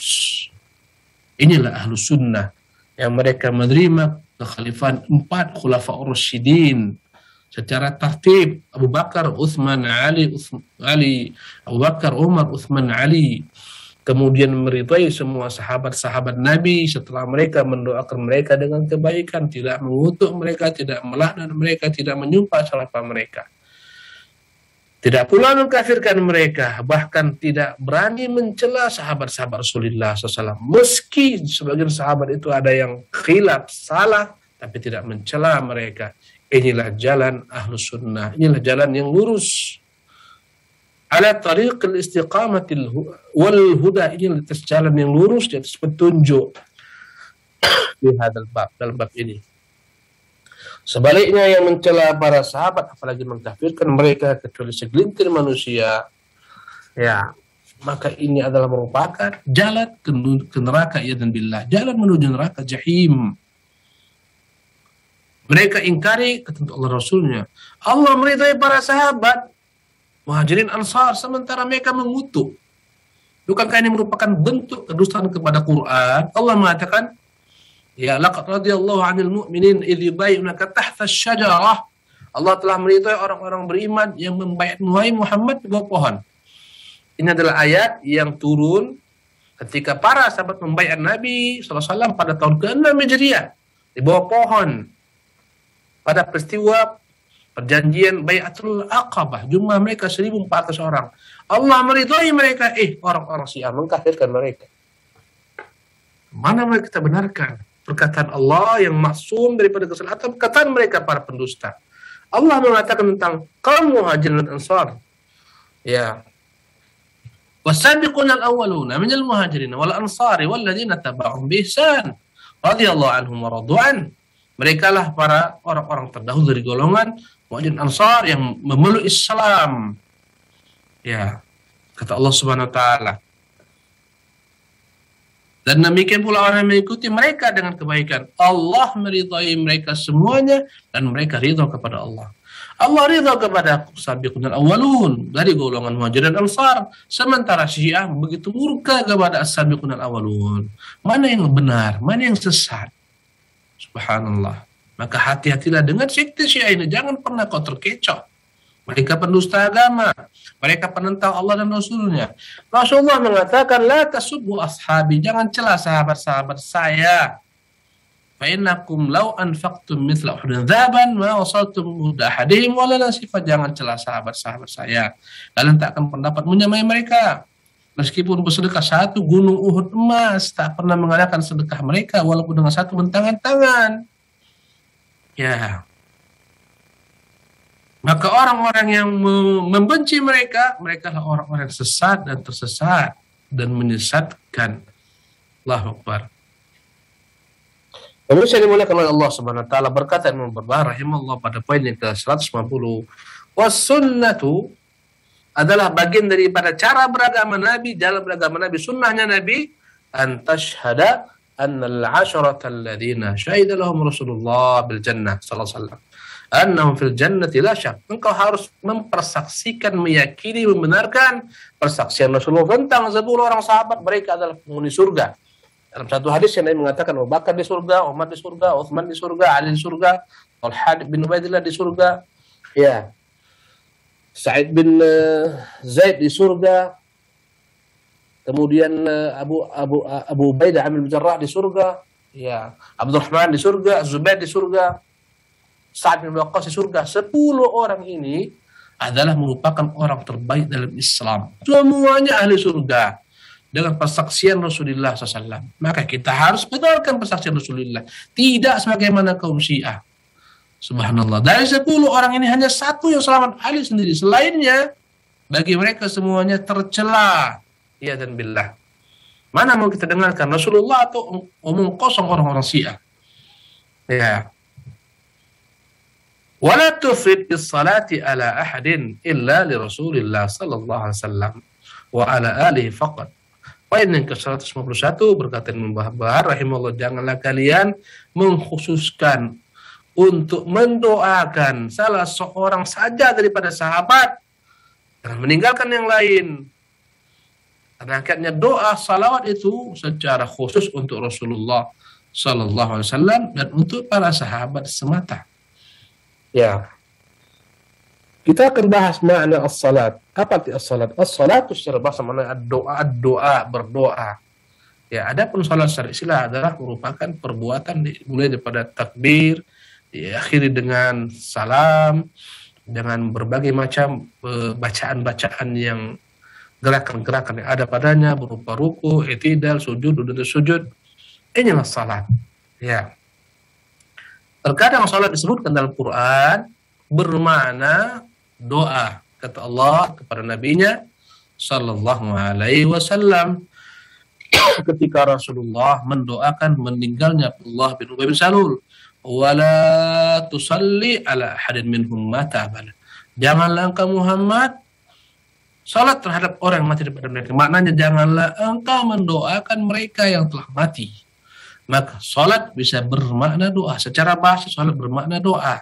Inilah ahlu sunnah, yang mereka menerima kekhalifahan 4 Khulafaur Rasyidin secara tertib, Abu Bakar, Utsman, Ali, Abu Bakar, Umar, Utsman, Ali. Kemudian meridai semua sahabat-sahabat Nabi setelah mereka mendoakan mereka dengan kebaikan, tidak mengutuk mereka, tidak melaknat mereka, tidak menyumpah celaka mereka. Tidak pula mengkafirkan mereka, bahkan tidak berani mencela sahabat-sahabat Rasulullah SAW. Meski sebagian sahabat itu ada yang khilaf, salah, tapi tidak mencela mereka. Inilah jalan ahlu sunnah, inilah jalan yang lurus. Ala tariqil istiqamatil wal huda, ini atas jalan yang lurus, di atas petunjuk. Di hadal bab, dalam bab ini. Sebaliknya yang mencela para sahabat, apalagi mengkafirkan mereka kecuali segelintir manusia, ya, maka ini adalah merupakan jalan ke neraka, ya, dan billah, jalan menuju neraka jahim. Mereka ingkari ketentuan Allah Rasulnya. Allah meridai para sahabat Muhajirin Ansar, sementara mereka mengutuk. Bukankah ini merupakan bentuk kedustaan kepada Quran? Allah mengatakan, ya, laqad radiyallahu 'anil mu'minin idh yubayyi'unaka tahta asy-syajarah. Allah telah meridai orang-orang beriman yang membaiat Muhammad di bawah pohon. Ini adalah ayat yang turun ketika para sahabat membaiat Nabi SAW pada tahun ke-6 Hijriah di bawah pohon pada peristiwa perjanjian Bai'atul Aqabah. Jumlah mereka 1.400 orang. Allah meridai mereka, orang-orang Syiah mengkafirkan mereka. Mana mereka kita benarkan? Perkataan Allah yang maksum daripada kesalahan, atau perkataan mereka para pendusta. Allah mengatakan tentang kaum Muhajirin dan Ansar, ya, wasabiquna al-awwaluna minal muhajirin wal ansari walladzina tabauhum bi ihsan radhiyallahu anhum wa radu'an. Mereka lah para orang-orang terdahulu dari golongan Muhajirin Ansar yang memeluk Islam. Ya, kata Allah Subhanahu wa taala, Dan demikian pula orang yang mengikuti mereka dengan kebaikan. Allah meridhai mereka semuanya dan mereka ridha kepada Allah. Allah ridha kepada sabiqun al-awwalun dari golongan Muhajirin dan Ansar. Sementara Syiah begitu murka kepada as-sabiqun al-awwalun. Mana yang benar, mana yang sesat? Subhanallah. Maka hati-hatilah dengan sekte Syiah ini. Jangan pernah kau terkecoh. Mereka pendusta agama. Mereka penentang Allah dan Rasulnya. Rasulullah mengatakan, la tasubbu ashabi. Jangan celah sahabat-sahabat saya. Fa'innakum law anfaqtum mithla uhudin dhaban ma wasaltum muda ahadihim wala nasifat. Jangan celah sahabat-sahabat saya. Kalian tak akan pendapat menyamai mereka. Meskipun bersedekah satu gunung Uhud emas, tak pernah mengadakan sedekah mereka walaupun dengan satu bentangan tangan. Ya. Maka orang-orang yang membenci mereka, mereka adalah orang-orang sesat dan tersesat dan menyesatkan. Allahu Akbar. Kemudian saya dimuliakan oleh Allah Subhanahu wa taala, berkata Imam Barbahari rahimahullah pada poin yang ke-150, was-sunnatu adalah bagian daripada cara beragama Nabi, jalan beragama Nabi, sunnahnya Nabi, an tashhada annal 'asharata alladziina syahida lahum Rasulullah bil jannah sallallahu alaihi wasallam annahum fil jannati la syak. Engkau harus mempersaksikan, meyakini, membenarkan persaksian Rasulullah tentang 10 orang sahabat mereka adalah penghuni surga. Dalam satu hadis yang Nabi mengatakan Abu Bakar di surga, Umar di surga, Utsman di surga, Ali di surga, Talha bin Ubaidillah di surga, ya, Sa'id bin Zaid di surga, kemudian Abu Ubaidah Amir bin Jarrah di surga, ya, Abdurrahman di surga, Zubair di surga, Sa'ad bin Waqqas di surga. 10 orang ini adalah merupakan orang terbaik dalam Islam. Semuanya ahli surga dengan persaksian Rasulullah SAW. Maka kita harus benarkan persaksian Rasulullah. Tidak sebagaimana kaum Syiah. Subhanallah. Dari 10 orang ini hanya satu yang selamat, Ali sendiri. Selainnya, bagi mereka semuanya tercela. Ya dan billah. Mana mau kita dengarkan? Rasulullah atau omong kosong orang-orang Syiah? Ya. Wala tufrid bis salati ala ahadin illa li Rasulillah sallallahu alaihi wasallam wa ala alihi faqat. Poin yang ke-151 berkata Imam Barbahari rahimahullah, janganlah kalian mengkhususkan untuk mendoakan salah seorang saja daripada sahabat dan meninggalkan yang lain. Karena akhirnya doa salawat itu secara khusus untuk Rasulullah sallallahu alaihi wasallam dan untuk para sahabat semata. Ya. Kita akan bahas makna as-salat. Apa arti as-salat? As-salat itu secara bahasa mana doa, berdoa. Ya, adapun salat secara istilah adalah merupakan perbuatan mulai daripada takbir, diakhiri dengan salam, dengan berbagai macam bacaan-bacaan yang gerakan-gerakan yang ada padanya berupa ruku, i'tidal, sujud, duduk sujud. Inilah salat. Ya. Terkadang salat disebutkan dalam Quran bermakna doa, kata Allah kepada nabinya sallallahu alaihi wasallam ketika Rasulullah mendoakan meninggalnya Abdullah bin Ubay bin Salul, wala tusalli ala ahadin minhum mata abada. Janganlah engkau Muhammad salat terhadap orang yang mati daripada mereka. Maknanya janganlah engkau mendoakan mereka yang telah mati. Maka salat bisa bermakna doa. Secara bahasa salat bermakna doa.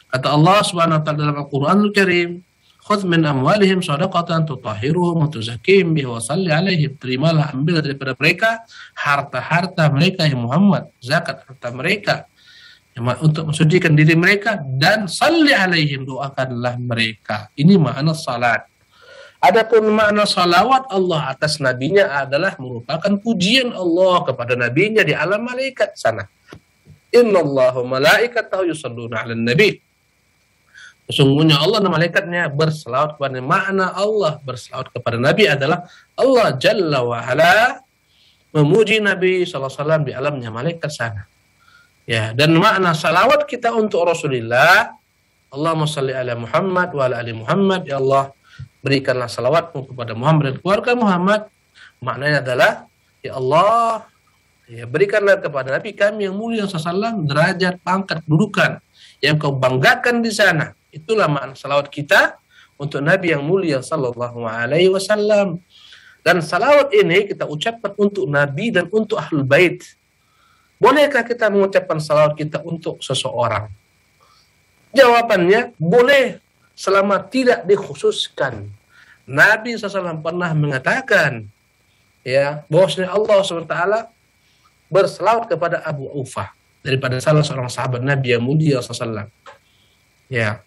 Kata Allah Subhanahu wa taala dalam Al-Qur'anul Karim, "Khudz min amwalihim shadaqatan tutahhiruhum wa tuzakkihim biha wa shalli 'alaihim." Terimalah, ambil daripada mereka harta-harta mereka ya Muhammad, zakat harta mereka untuk mensucikan diri mereka, dan shalli 'alaihim, doakanlah mereka. Ini makna salat. Adapun makna salawat Allah atas nabinya adalah merupakan pujian Allah kepada nabinya di alam malaikat sana. Innallahu malaikatahu yusalluna 'alan nabi. Sesungguhnya Allah dan malaikatnya berselawat kepada, makna Allah berselawat kepada nabi adalah Allah Jalla wa Ala memuji Nabi SAW di alamnya malaikat sana. Ya, dan makna salawat kita untuk Rasulullah, Allahumma shalli ala Muhammad wa ala ali Muhammad, ya Allah berikanlah salawatmu kepada Muhammad dan keluarga Muhammad. Maknanya adalah, ya Allah, ya berikanlah kepada Nabi kami yang mulia sallallahu derajat, pangkat, kedudukan yang kau banggakan di sana. Itulah makna salawat kita untuk Nabi yang mulia sallallahu alaihi wasallam. Dan salawat ini kita ucapkan untuk Nabi dan untuk Ahlul Bait. Bolehkah kita mengucapkan salawat kita untuk seseorang? Jawabannya, boleh selama tidak dikhususkan. Nabi SAW pernah mengatakan, ya, bahwasanya Allah SWT berselawat kepada Abu Aufah daripada salah seorang sahabat Nabi yang mulia SAW. Ya.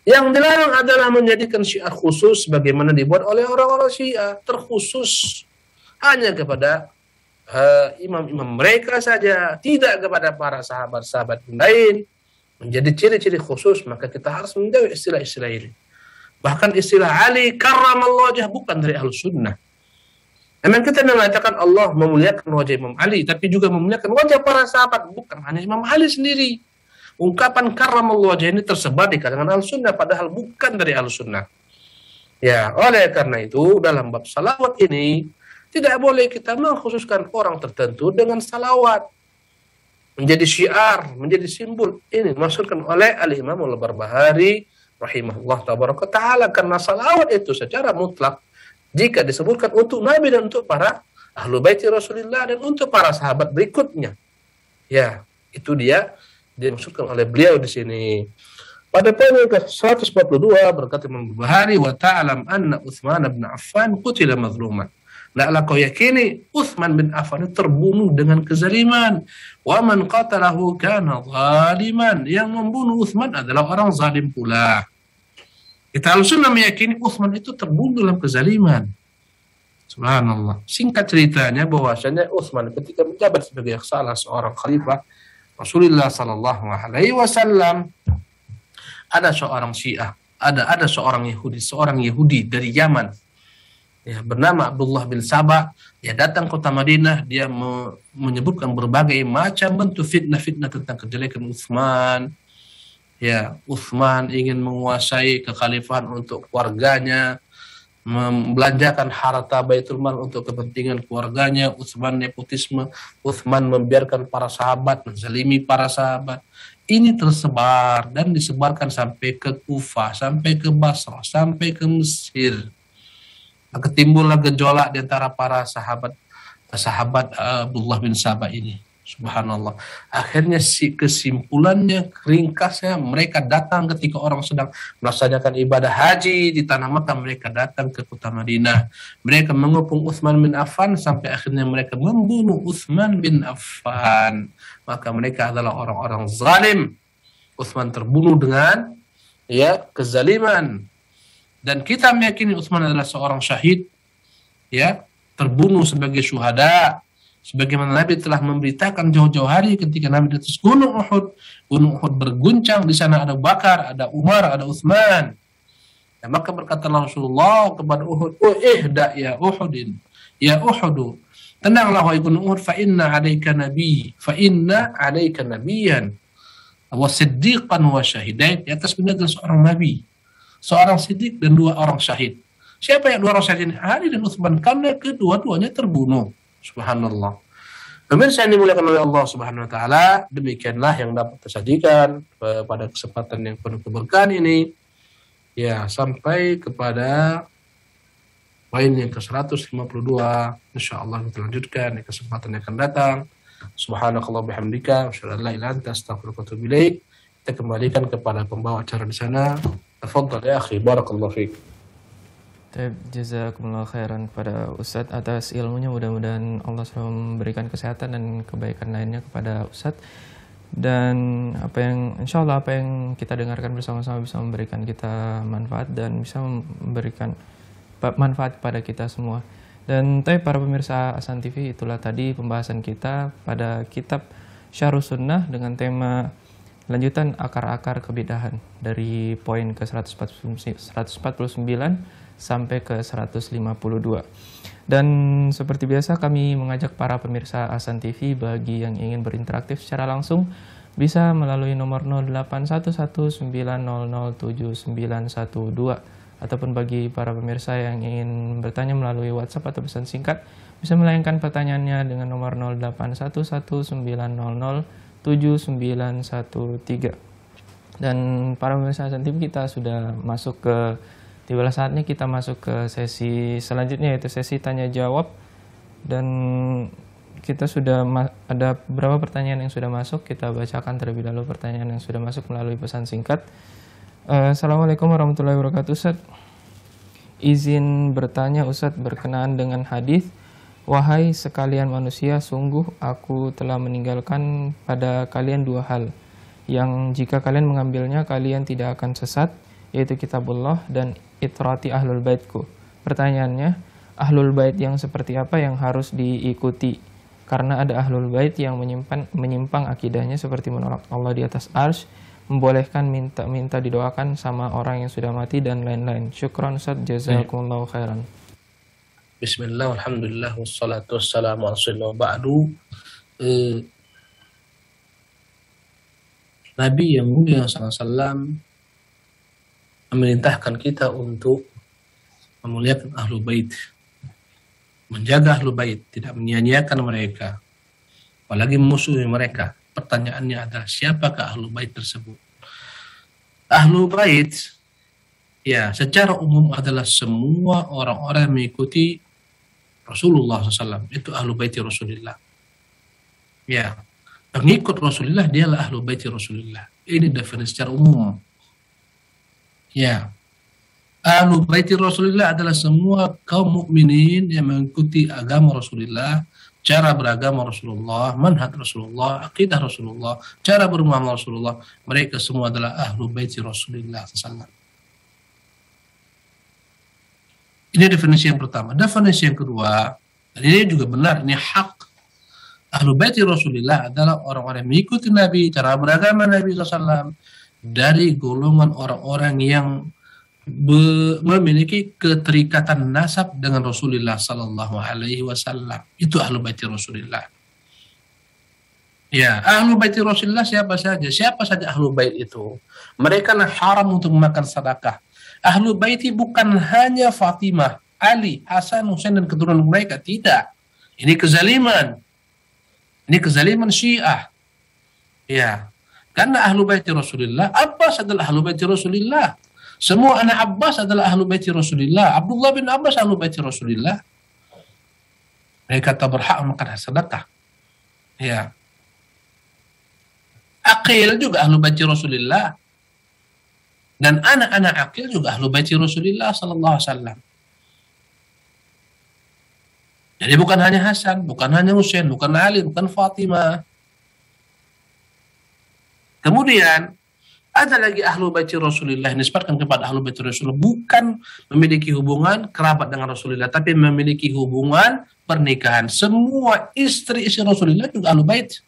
Yang dilarang adalah menjadikan syiar khusus sebagaimana dibuat oleh orang-orang Syiah, terkhusus hanya kepada imam-imam mereka saja, tidak kepada para sahabat-sahabat lain. Menjadi ciri-ciri khusus, maka kita harus menjauhi istilah-istilah ini. Bahkan istilah Ali karramallahu wajhah bukan dari Ahlus Sunnah. Memang kita mengatakan Allah memuliakan wajah Imam Ali, tapi juga memuliakan wajah para sahabat, bukan hanya Imam Ali sendiri. Ungkapan karramallahu wajhah ini tersebar di kalangan Ahlus Sunnah, padahal bukan dari Ahlus Sunnah. Ya, oleh karena itu dalam bab salawat ini tidak boleh kita mengkhususkan orang tertentu dengan salawat. Menjadi syiar, menjadi simbol. Ini dimaksudkan oleh Al-Imam Al-Barbahari rahimahullah tabaraka ta'ala, karena salawat itu secara mutlak jika disebutkan untuk Nabi dan untuk para ahlu baiti Rasulullah dan untuk para sahabat berikutnya. Ya, itu dia dimaksudkan oleh beliau di sini. Pada poin ke-142 berkata Imam Al-Barbahari, wa ta'lam anna Utsman bin Affan qutila mazluman. Naklah kau yakini Utsman bin Affan terbunuh dengan kezaliman. Wa man qatalahu kana zaliman. Yang membunuh Utsman adalah orang zalim pula. Kita Ahlus Sunnah meyakini Utsman itu terbunuh dalam kezaliman. Subhanallah. Singkat ceritanya bahwasanya Utsman ketika menjabat sebagai salah seorang khalifah Rasulullah sallallahu alaihi wasallam, ada seorang Syiah, ada seorang Yahudi dari Yaman, ya, bernama Abdullah bin Saba. Dia datang ke kota Madinah, dia menyebutkan berbagai macam bentuk fitnah-fitnah tentang kejelekan Utsman. Ya, Utsman ingin menguasai kekhalifahan untuk keluarganya, membelanjakan harta Baitul Mal untuk kepentingan keluarganya. Utsman nepotisme, Utsman membiarkan para sahabat menzalimi para sahabat. Ini tersebar dan disebarkan sampai ke Kufah, sampai ke Basrah, sampai ke Mesir. Maka timbullah gejolak di antara para sahabat Abdullah bin Saba ini. Subhanallah. Akhirnya kesimpulannya, ringkasnya, mereka datang ketika orang sedang melaksanakan ibadah haji di tanah Makkah. Mereka datang ke kota Madinah. Mereka mengepung Utsman bin Affan sampai akhirnya mereka membunuh Utsman bin Affan. Maka mereka adalah orang-orang zalim. Utsman terbunuh dengan kezaliman. Dan kita meyakini Utsman adalah seorang syahid, ya, terbunuh sebagai syuhada. Sebagaimana Nabi telah memberitakan jauh-jauh hari ketika Nabi di atas Gunung Uhud. Gunung Uhud berguncang, di sana ada Abu Bakar, ada Umar, ada Utsman. Ya, maka berkatalah Rasulullah kepada Uhud, ihda ya Uhudin, ya Uhudu, tenanglah wahai Gunung Uhud, fa inna alaika nabiyan wa siddiqan wa syahidain. Di atas benda adalah seorang nabi, seorang siddiq dan dua orang syahid. Siapa yang dua orang syahid ini? Ali dan Utsman, karena kedua-duanya terbunuh. Subhanallah. Pemirsa yang dimuliakan oleh Allah Subhanahu wa taala, demikianlah yang dapat tersajikan pada kesempatan yang penuh keberkahan ini. Ya, sampai kepada poin yang ke-152. Insyaallah kita lanjutkan di kesempatan yang akan datang. Subhanakallah bihamdika, asyhadu an la ilaha illa anta, astaghfiruka wa atubu ilaik. Kita kembalikan kepada pembawa acara di sana. Tafadhal ya akhi, barakallahu fiik. Jazakumullah khairan kepada Ustadz atas ilmunya. Mudah-mudahan Allah selalu memberikan kesehatan dan kebaikan lainnya kepada Ustadz. Dan insya Allah apa yang kita dengarkan bersama-sama bisa memberikan kita manfaat dan bisa memberikan manfaat kepada kita semua. Dan para pemirsa Hasan TV, itulah tadi pembahasan kita pada kitab Syarhus Sunnah dengan tema lanjutan akar-akar kebidahan dari poin ke 149 sampai ke 152. Dan seperti biasa kami mengajak para pemirsa Hasan TV bagi yang ingin berinteraksi secara langsung bisa melalui nomor 081190079112, ataupun bagi para pemirsa yang ingin bertanya melalui WhatsApp atau pesan singkat bisa melayangkan pertanyaannya dengan nomor 0811900913. Dan para pemirsa Hasan TV, kita sudah masuk ke Tibalah saatnya kita masuk ke sesi selanjutnya, yaitu sesi tanya jawab. Dan kita sudah ada beberapa pertanyaan yang sudah masuk. Kita bacakan terlebih dahulu pertanyaan yang sudah masuk melalui pesan singkat. Assalamualaikum warahmatullahi wabarakatuh, Ustaz. Izin bertanya, Ustaz, berkenaan dengan hadis, wahai sekalian manusia, sungguh aku telah meninggalkan pada kalian dua hal, yang jika kalian mengambilnya kalian tidak akan sesat, yaitu kitabullah dan itrati ahlul baitku. Pertanyaannya, ahlul bait yang seperti apa yang harus diikuti? Karena ada ahlul bait yang menyimpang akidahnya seperti menolak Allah di atas arsy, membolehkan minta didoakan sama orang yang sudah mati dan lain-lain. Syukran Ustaz, jazakumullahu khairan. Bismillah, alhamdulillah, wassalatu wassalamu ala rasulillah ba'du. Nabi yang mulia SAW memerintahkan kita untuk memuliakan ahlu bait, menjaga ahlu bait, tidak menyia-nyiakan mereka, apalagi memusuhi mereka. Pertanyaannya adalah, siapakah ahlu bait tersebut? Ahlu bait, ya, secara umum adalah semua orang-orang yang mengikuti Rasulullah SAW. Itu ahlu bait Rasulullah. Ya, pengikut Rasulullah dialah ahlu bait Rasulullah. Ini definisi secara umum. Ya, ahlu bait Rasulullah adalah semua kaum mukminin yang mengikuti agama Rasulullah, cara beragama Rasulullah, manhaj Rasulullah, akidah Rasulullah, cara bermuamalah Rasulullah. Mereka semua adalah ahlu bait Rasulullah SAW. Ini definisi yang pertama. Definisi yang kedua, dan ini juga benar, ini hak. Ahlu bait Rasulullah adalah orang-orang yang mengikuti Nabi, cara beragama Nabi SAW, dari golongan orang-orang yang memiliki keterikatan nasab dengan Rasulullah Sallallahu Alaihi Wasallam. Itu ahlu bait Rasulullah. Ya, ahlu bait Rasulullah siapa saja? Siapa saja ahlu bait itu? Mereka haram untuk makan sedekah. Ahlu bait bukan hanya Fatimah, Ali, Hasan, Husain dan keturunan mereka. Tidak. Ini kezaliman. Ini kezaliman Syiah. Ya. Karena ahlu bait Rasulullah, Abbas adalah ahlu bait Rasulullah. Semua anak Abbas adalah ahlu bait Rasulullah. Abdullah bin Abbas ahlu bait Rasulullah. Mereka tak berhak makan sedekah. Ya. Aqil juga ahlu bait Rasulullah. Dan anak-anak Aqil juga ahlu bait Rasulullah sallallahu alaihi wasallam. Jadi bukan hanya Hasan, bukan hanya Husain, bukan Ali, bukan Fatimah. Kemudian ada lagi ahlu bait Rasulullah, nisbatkan kepada ahlu bait Rasulullah, bukan memiliki hubungan kerabat dengan Rasulullah, tapi memiliki hubungan pernikahan. Semua istri-istri Rasulullah juga ahlu bait.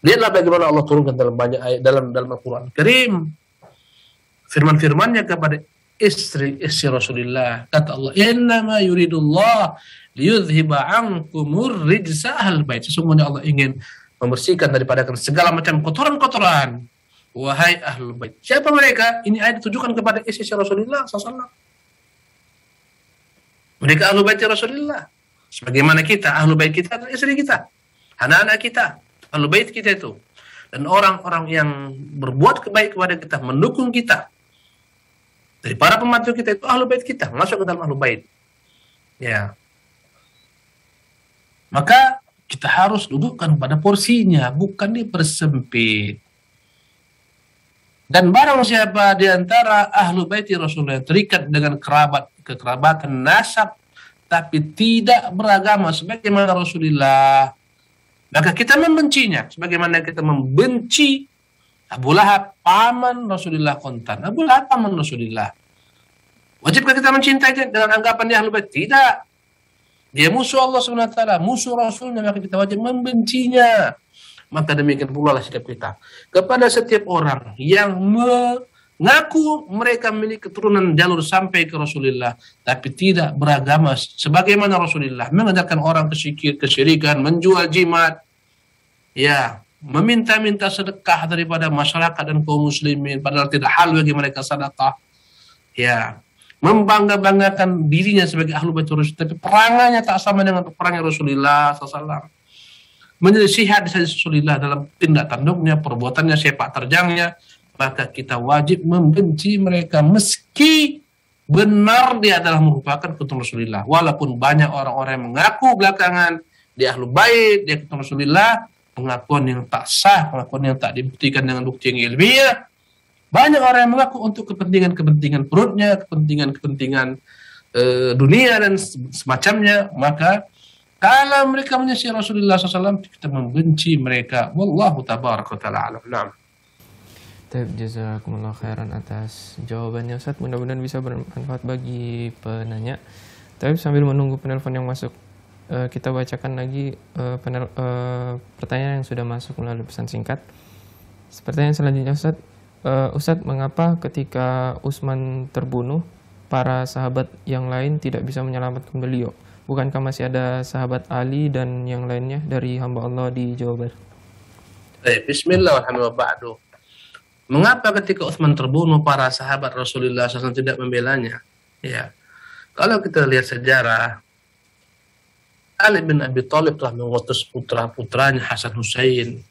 Lihatlah bagaimana Allah turunkan dalam banyak ayat dalam Al-Quran Karim. Firman-firmannya kepada istri-istri Rasulullah. Kata Allah, "Innama yuridullah liyudhhiba ankumur rijsa ahlul bait." Sesungguhnya Allah ingin membersihkan daripada segala macam kotoran-kotoran. Wahai ahlul bait. Siapa mereka? Ini ayat ditujukan kepada istri Rasulullah SAW. Mereka ahlul bait Rasulullah. Sebagaimana kita, ahlul bait kita adalah istri kita, anak-anak kita, ahlul bait kita itu. Dan orang-orang yang berbuat kebaikan kepada kita, mendukung kita, dari para pembantu kita itu ahlul bait kita, masuk ke dalam ahlul bait. Ya. Maka kita harus dudukkan pada porsinya, bukan dipersempit. Dan barang siapa di antara ahlu bait Rasulullah terikat dengan kekerabatan nasab, tapi tidak beragama sebagaimana Rasulullah, maka kita membencinya, sebagaimana kita membenci Abu Lahab, paman Rasulullah kontan. Abu Lahab, paman Rasulullah. Wajibkah kita mencintai dia dengan anggapan dia ahlu bait? Tidak. Dia musuh Allah SWT, musuh Rasulnya, maka kita wajib membencinya. Maka demikian pula lah sikap kita kepada setiap orang yang mengaku mereka memiliki keturunan jalur sampai ke Rasulullah, tapi tidak beragama sebagaimana Rasulullah, mengajarkan orang kesyirikan, menjual jimat, ya, meminta-minta sedekah daripada masyarakat dan kaum muslimin, padahal tidak halal bagi mereka sedekah, ya, membangga-banggakan dirinya sebagai ahlu bait Rasul, tapi perangannya tak sama dengan perangnya Rasulullah SAW. Menyelisih hadis Rasulullah dalam tindak tanduknya, perbuatannya, sepak terjangnya, maka kita wajib membenci mereka meski benar dia adalah merupakan keturunan Rasulullah. Walaupun banyak orang-orang yang mengaku belakangan dia Ahlul Bait, dia keturunan Rasulullah, pengakuan yang tak sah, pengakuan yang tak dibuktikan dengan bukti yang ilmiah. Banyak orang yang mengaku untuk kepentingan-kepentingan perutnya, kepentingan-kepentingan dunia dan semacamnya. Maka kalau mereka menyaksikan Rasulullah SAW, kita membenci mereka. Wallahu tabaraka wa ta'ala alam. Naam. Taib, jazakumullah khairan atas jawabannya Ustaz. Mudah-mudahan bisa bermanfaat bagi penanya. Taib, sambil menunggu penelpon yang masuk, kita bacakan lagi pertanyaan yang sudah masuk melalui pesan singkat. Pertanyaan selanjutnya Ustaz. Ustaz, mengapa ketika Utsman terbunuh, para sahabat yang lain tidak bisa menyelamatkan beliau? Bukankah masih ada sahabat Ali dan yang lainnya dari hamba Allah di Jawa Barat? Bismillah, alhamdulillah, ba'du. Mengapa ketika Utsman terbunuh, para sahabat Rasulullah SAW tidak membelanya? Ya, kalau kita lihat sejarah, Ali bin Abi Thalib telah mengutus putra-putranya Hasan Hussein.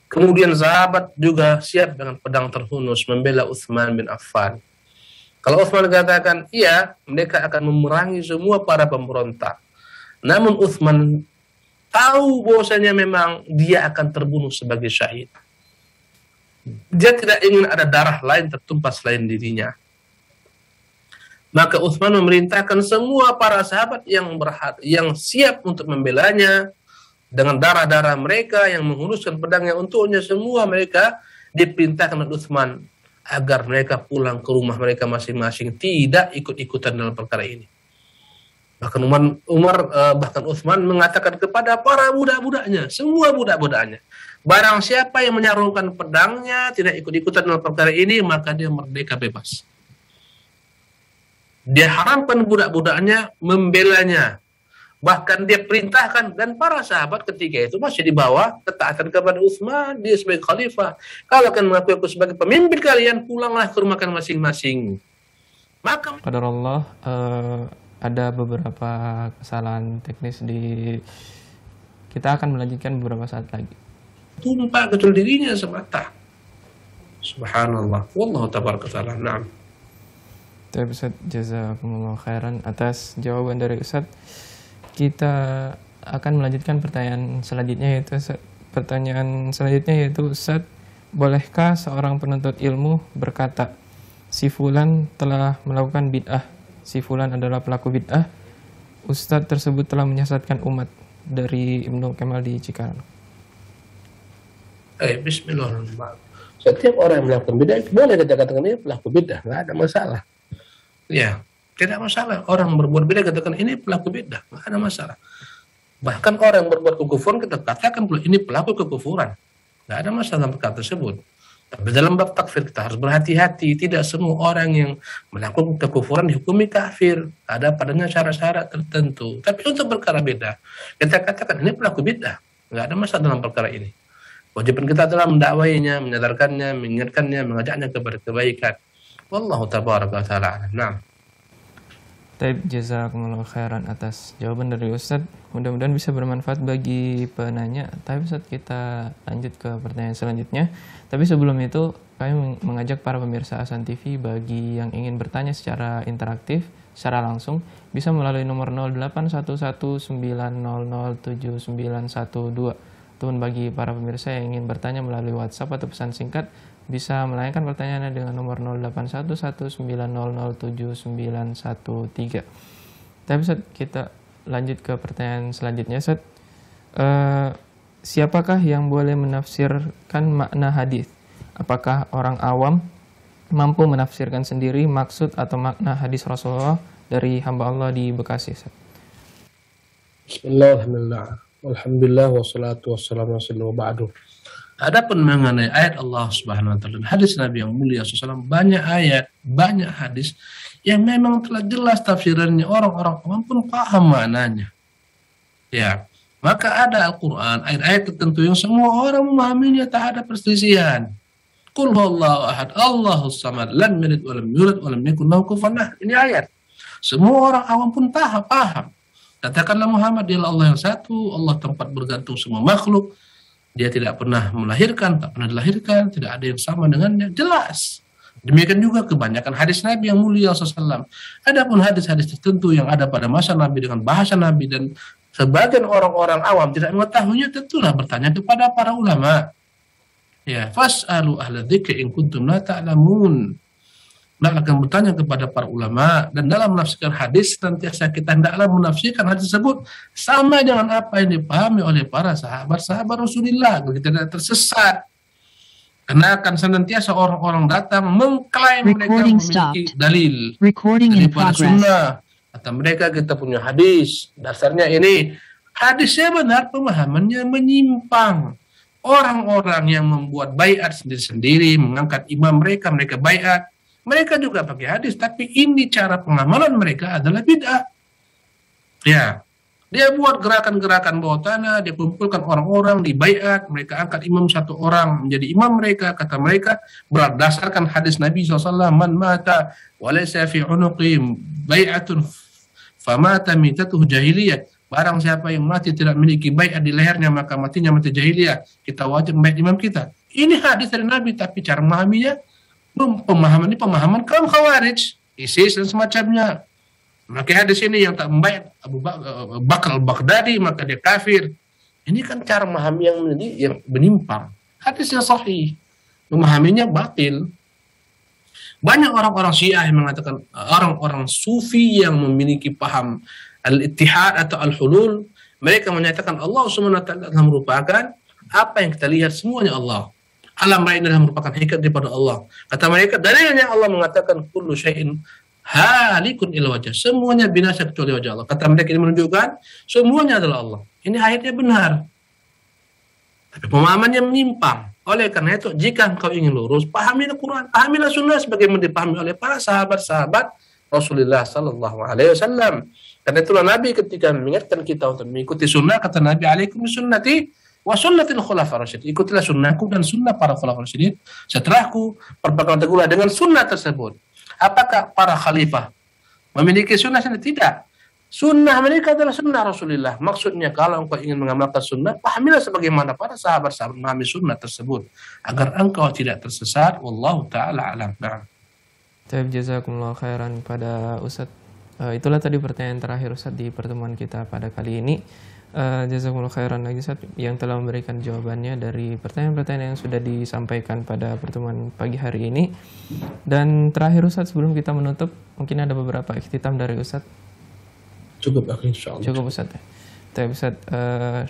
Kemudian sahabat juga siap dengan pedang terhunus membela Utsman bin Affan. Kalau Utsman katakan, iya, mereka akan memerangi semua para pemberontak. Namun Utsman tahu bahwasanya memang dia akan terbunuh sebagai syahid. Dia tidak ingin ada darah lain tertumpah selain dirinya. Maka Utsman memerintahkan semua para sahabat yang siap untuk membelanya, dengan darah-darah mereka yang menghunuskan pedangnya untuknya, semua mereka diperintahkan oleh Utsman agar mereka pulang ke rumah mereka masing-masing, tidak ikut-ikutan dalam perkara ini. Bahkan bahkan Utsman mengatakan kepada para budak-budaknya, semua budak-budaknya, barang siapa yang menyarungkan pedangnya tidak ikut-ikutan dalam perkara ini, maka dia merdeka bebas. Dia haramkan budak-budaknya membelanya. Bahkan dia perintahkan, dan para sahabat ketika itu masih di bawah ketaatan kepada Utsman, dia sebagai khalifah. Kalau akan mengaku aku sebagai pemimpin kalian, pulanglah ke rumah kalian masing-masing. Maka Qadarullah, ada beberapa kesalahan teknis kita akan melanjutkan beberapa saat lagi. Tumpah kecuali dirinya semata. Subhanallah. Wallahu tabaraka ta'ala. Naam. Ustaz, jazakumullah khairan atas jawaban dari Ustaz. Kita akan melanjutkan pertanyaan selanjutnya, yaitu Ustaz, bolehkah seorang penuntut ilmu berkata, si fulan telah melakukan bid'ah, si fulan adalah pelaku bid'ah, Ustaz tersebut telah menyesatkan umat? Dari Ibnu Kemal di Cikarang. Bismillahirrahmanirrahim. Setiap orang yang melakukan bid'ah boleh kita katakan dia pelaku bid'ah, nggak ada masalah. Ya, tidak masalah. Orang berbuat bid'ah katakan ini pelaku bid'ah, nggak ada masalah. Bahkan orang yang berbuat kekufuran kita katakan ini pelaku kekufuran, nggak ada masalah dalam perkara tersebut. Tapi dalam bab takfir kita harus berhati-hati. Tidak semua orang yang melakukan kekufuran dihukumi kafir. Ada padanya syarat-syarat tertentu. Tapi untuk perkara bid'ah, kita katakan ini pelaku bid'ah, nggak ada masalah dalam perkara ini. Kewajiban kita adalah mendakwainya, menyadarkannya, mengingatkannya, mengajaknya kepada kebaikan. Wallahu tabaraka ta'ala. Nah. Taib, jazakumullah khairan atas jawaban dari Ustaz. Mudah-mudahan bisa bermanfaat bagi penanya. Tapi Ustaz, kita lanjut ke pertanyaan selanjutnya. Tapi sebelum itu, kami mengajak para pemirsa Ahsan TV bagi yang ingin bertanya secara interaktif, secara langsung, bisa melalui nomor 081190079112. Ataupun bagi para pemirsa yang ingin bertanya melalui WhatsApp atau pesan singkat, bisa melayangkan pertanyaannya dengan nomor 081190079113. Tapi Ustaz, kita lanjut ke pertanyaan selanjutnya, Ustaz. Siapakah yang boleh menafsirkan makna hadis? Apakah orang awam mampu menafsirkan sendiri maksud atau makna hadis Rasulullah dari hamba Allah di Bekasi, Ustaz? Bismillahirrahmanirrahim. Alhamdulillah wassalatu wassalamu ala ba'du. Adapun mengenai ayat Allah Subhanahu wa taala, hadis Nabi yang mulia SAW, banyak ayat, banyak hadis yang memang telah jelas tafsirannya, orang-orang awam pun paham maknanya. Ya, maka ada Al-Qur'an, ayat-ayat tertentu yang semua orang memahaminya, tak ada perselisihan. Qul huwallahu ahad, Allahus samad, lam yalid wa lam yulad wa lam yakul lahu kufuwan ahad. Ini ayat. Semua orang awam pun paham. Katakanlah Muhammad dialah Allah yang satu, Allah tempat bergantung semua makhluk. Dia tidak pernah melahirkan, tak pernah dilahirkan, tidak ada yang sama dengannya. Jelas. Demikian juga kebanyakan hadis Nabi yang mulia SAW. Adapun hadis-hadis tertentu yang ada pada masa Nabi dengan bahasa Nabi dan sebagian orang-orang awam tidak mengetahuinya, tentulah bertanya kepada para ulama. Ya, fas'alu ahla dzikri in kuntum la ta'lamun. Hendaklah akan bertanya kepada para ulama, dan dalam menafsirkan hadis senantiasa kita hendaklah menafsirkan hadis tersebut sama dengan apa yang dipahami oleh para sahabat-sahabat Rasulullah agar kita tidak tersesat. Karena akan senantiasa orang-orang datang mengklaim mereka memiliki dalil daripada sunnah. Kata mereka kita punya hadis, dasarnya ini. Hadisnya benar, pemahamannya menyimpang. Orang-orang yang membuat baiat sendiri-sendiri, mengangkat imam mereka baiat, mereka juga pakai hadis, tapi ini cara pengamalan mereka adalah bid'ah. Ya, dia buat gerakan-gerakan bawah tanah, dia kumpulkan orang-orang di baiat, mereka angkat imam satu orang menjadi imam mereka, kata mereka berdasarkan hadis Nabi SAW, man mata walaysa fi unuqi bai'atun famata mitatuh jahiliyah. Barang siapa yang mati tidak memiliki baiat di lehernya, maka matinya mati jahiliyah. Kita wajib baiat imam kita. Ini hadis dari Nabi, tapi cara memahaminya, pemahaman ini pemahaman kaum Khawarij, ISIS dan semacamnya. Maka hadis ini yang tak membayar Abu Bakar al-Baghdadi maka dia kafir. Ini kan cara memahami yang menyimpang. Hadis yang sahih, memahaminya batil. Banyak orang-orang Syiah yang mengatakan, orang-orang Sufi yang memiliki paham al-ittihad atau al-hulul, mereka menyatakan Allah Subhanahu wa taala merupakan apa yang kita lihat semuanya Allah. Alam lain adalah merupakan hakikat daripada Allah. Kata mereka, dalilnya Allah mengatakan kullu syai'in halikun ila wajah. Semuanya binasa kecuali wajah Allah. Kata mereka ini menunjukkan semuanya adalah Allah. Ini ayatnya benar. Tapi pemahamannya menyimpang. Oleh karena itu, jika engkau ingin lurus, pahamilah Quran, pahamilah sunnah sebagaimana dipahami oleh para sahabat-sahabat Rasulullah sallallahu alaihi wasallam. Karena itulah Nabi ketika mengingatkan kita untuk mengikuti sunnah, kata Nabi, alaikum sunnati wa sunnatil khulafaur rasyidin. Ikutilah sunnahku dan sunnah para khulafaur rasyidin setelahku, berpegang teguhlah dengan sunnah tersebut. Apakah para khalifah memiliki sunnah? Tidak. Sunnah mereka adalah sunnah Rasulullah. Maksudnya kalau engkau ingin mengamalkan sunnah, pahamilah sebagaimana para sahabat-sahabat memahami sunnah tersebut agar engkau tidak tersesat. Wallahu ta'ala alam. Taib, jazakumullah khairan pada Ustadz. Itulah tadi pertanyaan terakhir Ustadz di pertemuan kita pada kali ini. Jazakumullah khairan lagi Ustadz yang telah memberikan jawabannya dari pertanyaan-pertanyaan yang sudah disampaikan pada pertemuan pagi hari ini. Dan terakhir Ustadz, sebelum kita menutup, mungkin ada beberapa ikhtitam dari Ustadz. Cukup insyaallah. Cukup Ustadz. Taib Ustadz,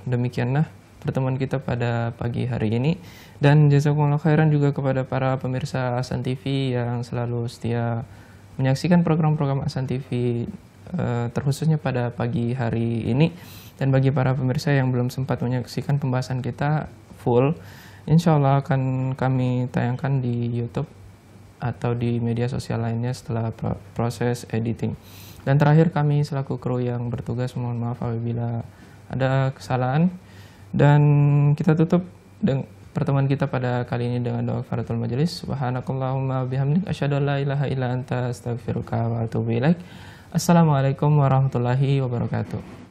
demikianlah pertemuan kita pada pagi hari ini. Dan jazakumullah khairan juga kepada para pemirsa Ahsan TV yang selalu setia menyaksikan program-program Ahsan TV, terkhususnya pada pagi hari ini. Dan bagi para pemirsa yang belum sempat menyaksikan pembahasan kita full, insya Allah akan kami tayangkan di YouTube atau di media sosial lainnya setelah proses editing. Dan terakhir, kami selaku kru yang bertugas mohon maaf apabila ada kesalahan. Dan kita tutup pertemuan kita pada kali ini dengan doa kafaratul majelis. Subhanakallahumma bihamdik asyhadu an la ilaha illa anta astaghfiruka wa atubu ilaik. Assalamualaikum warahmatullahi wabarakatuh.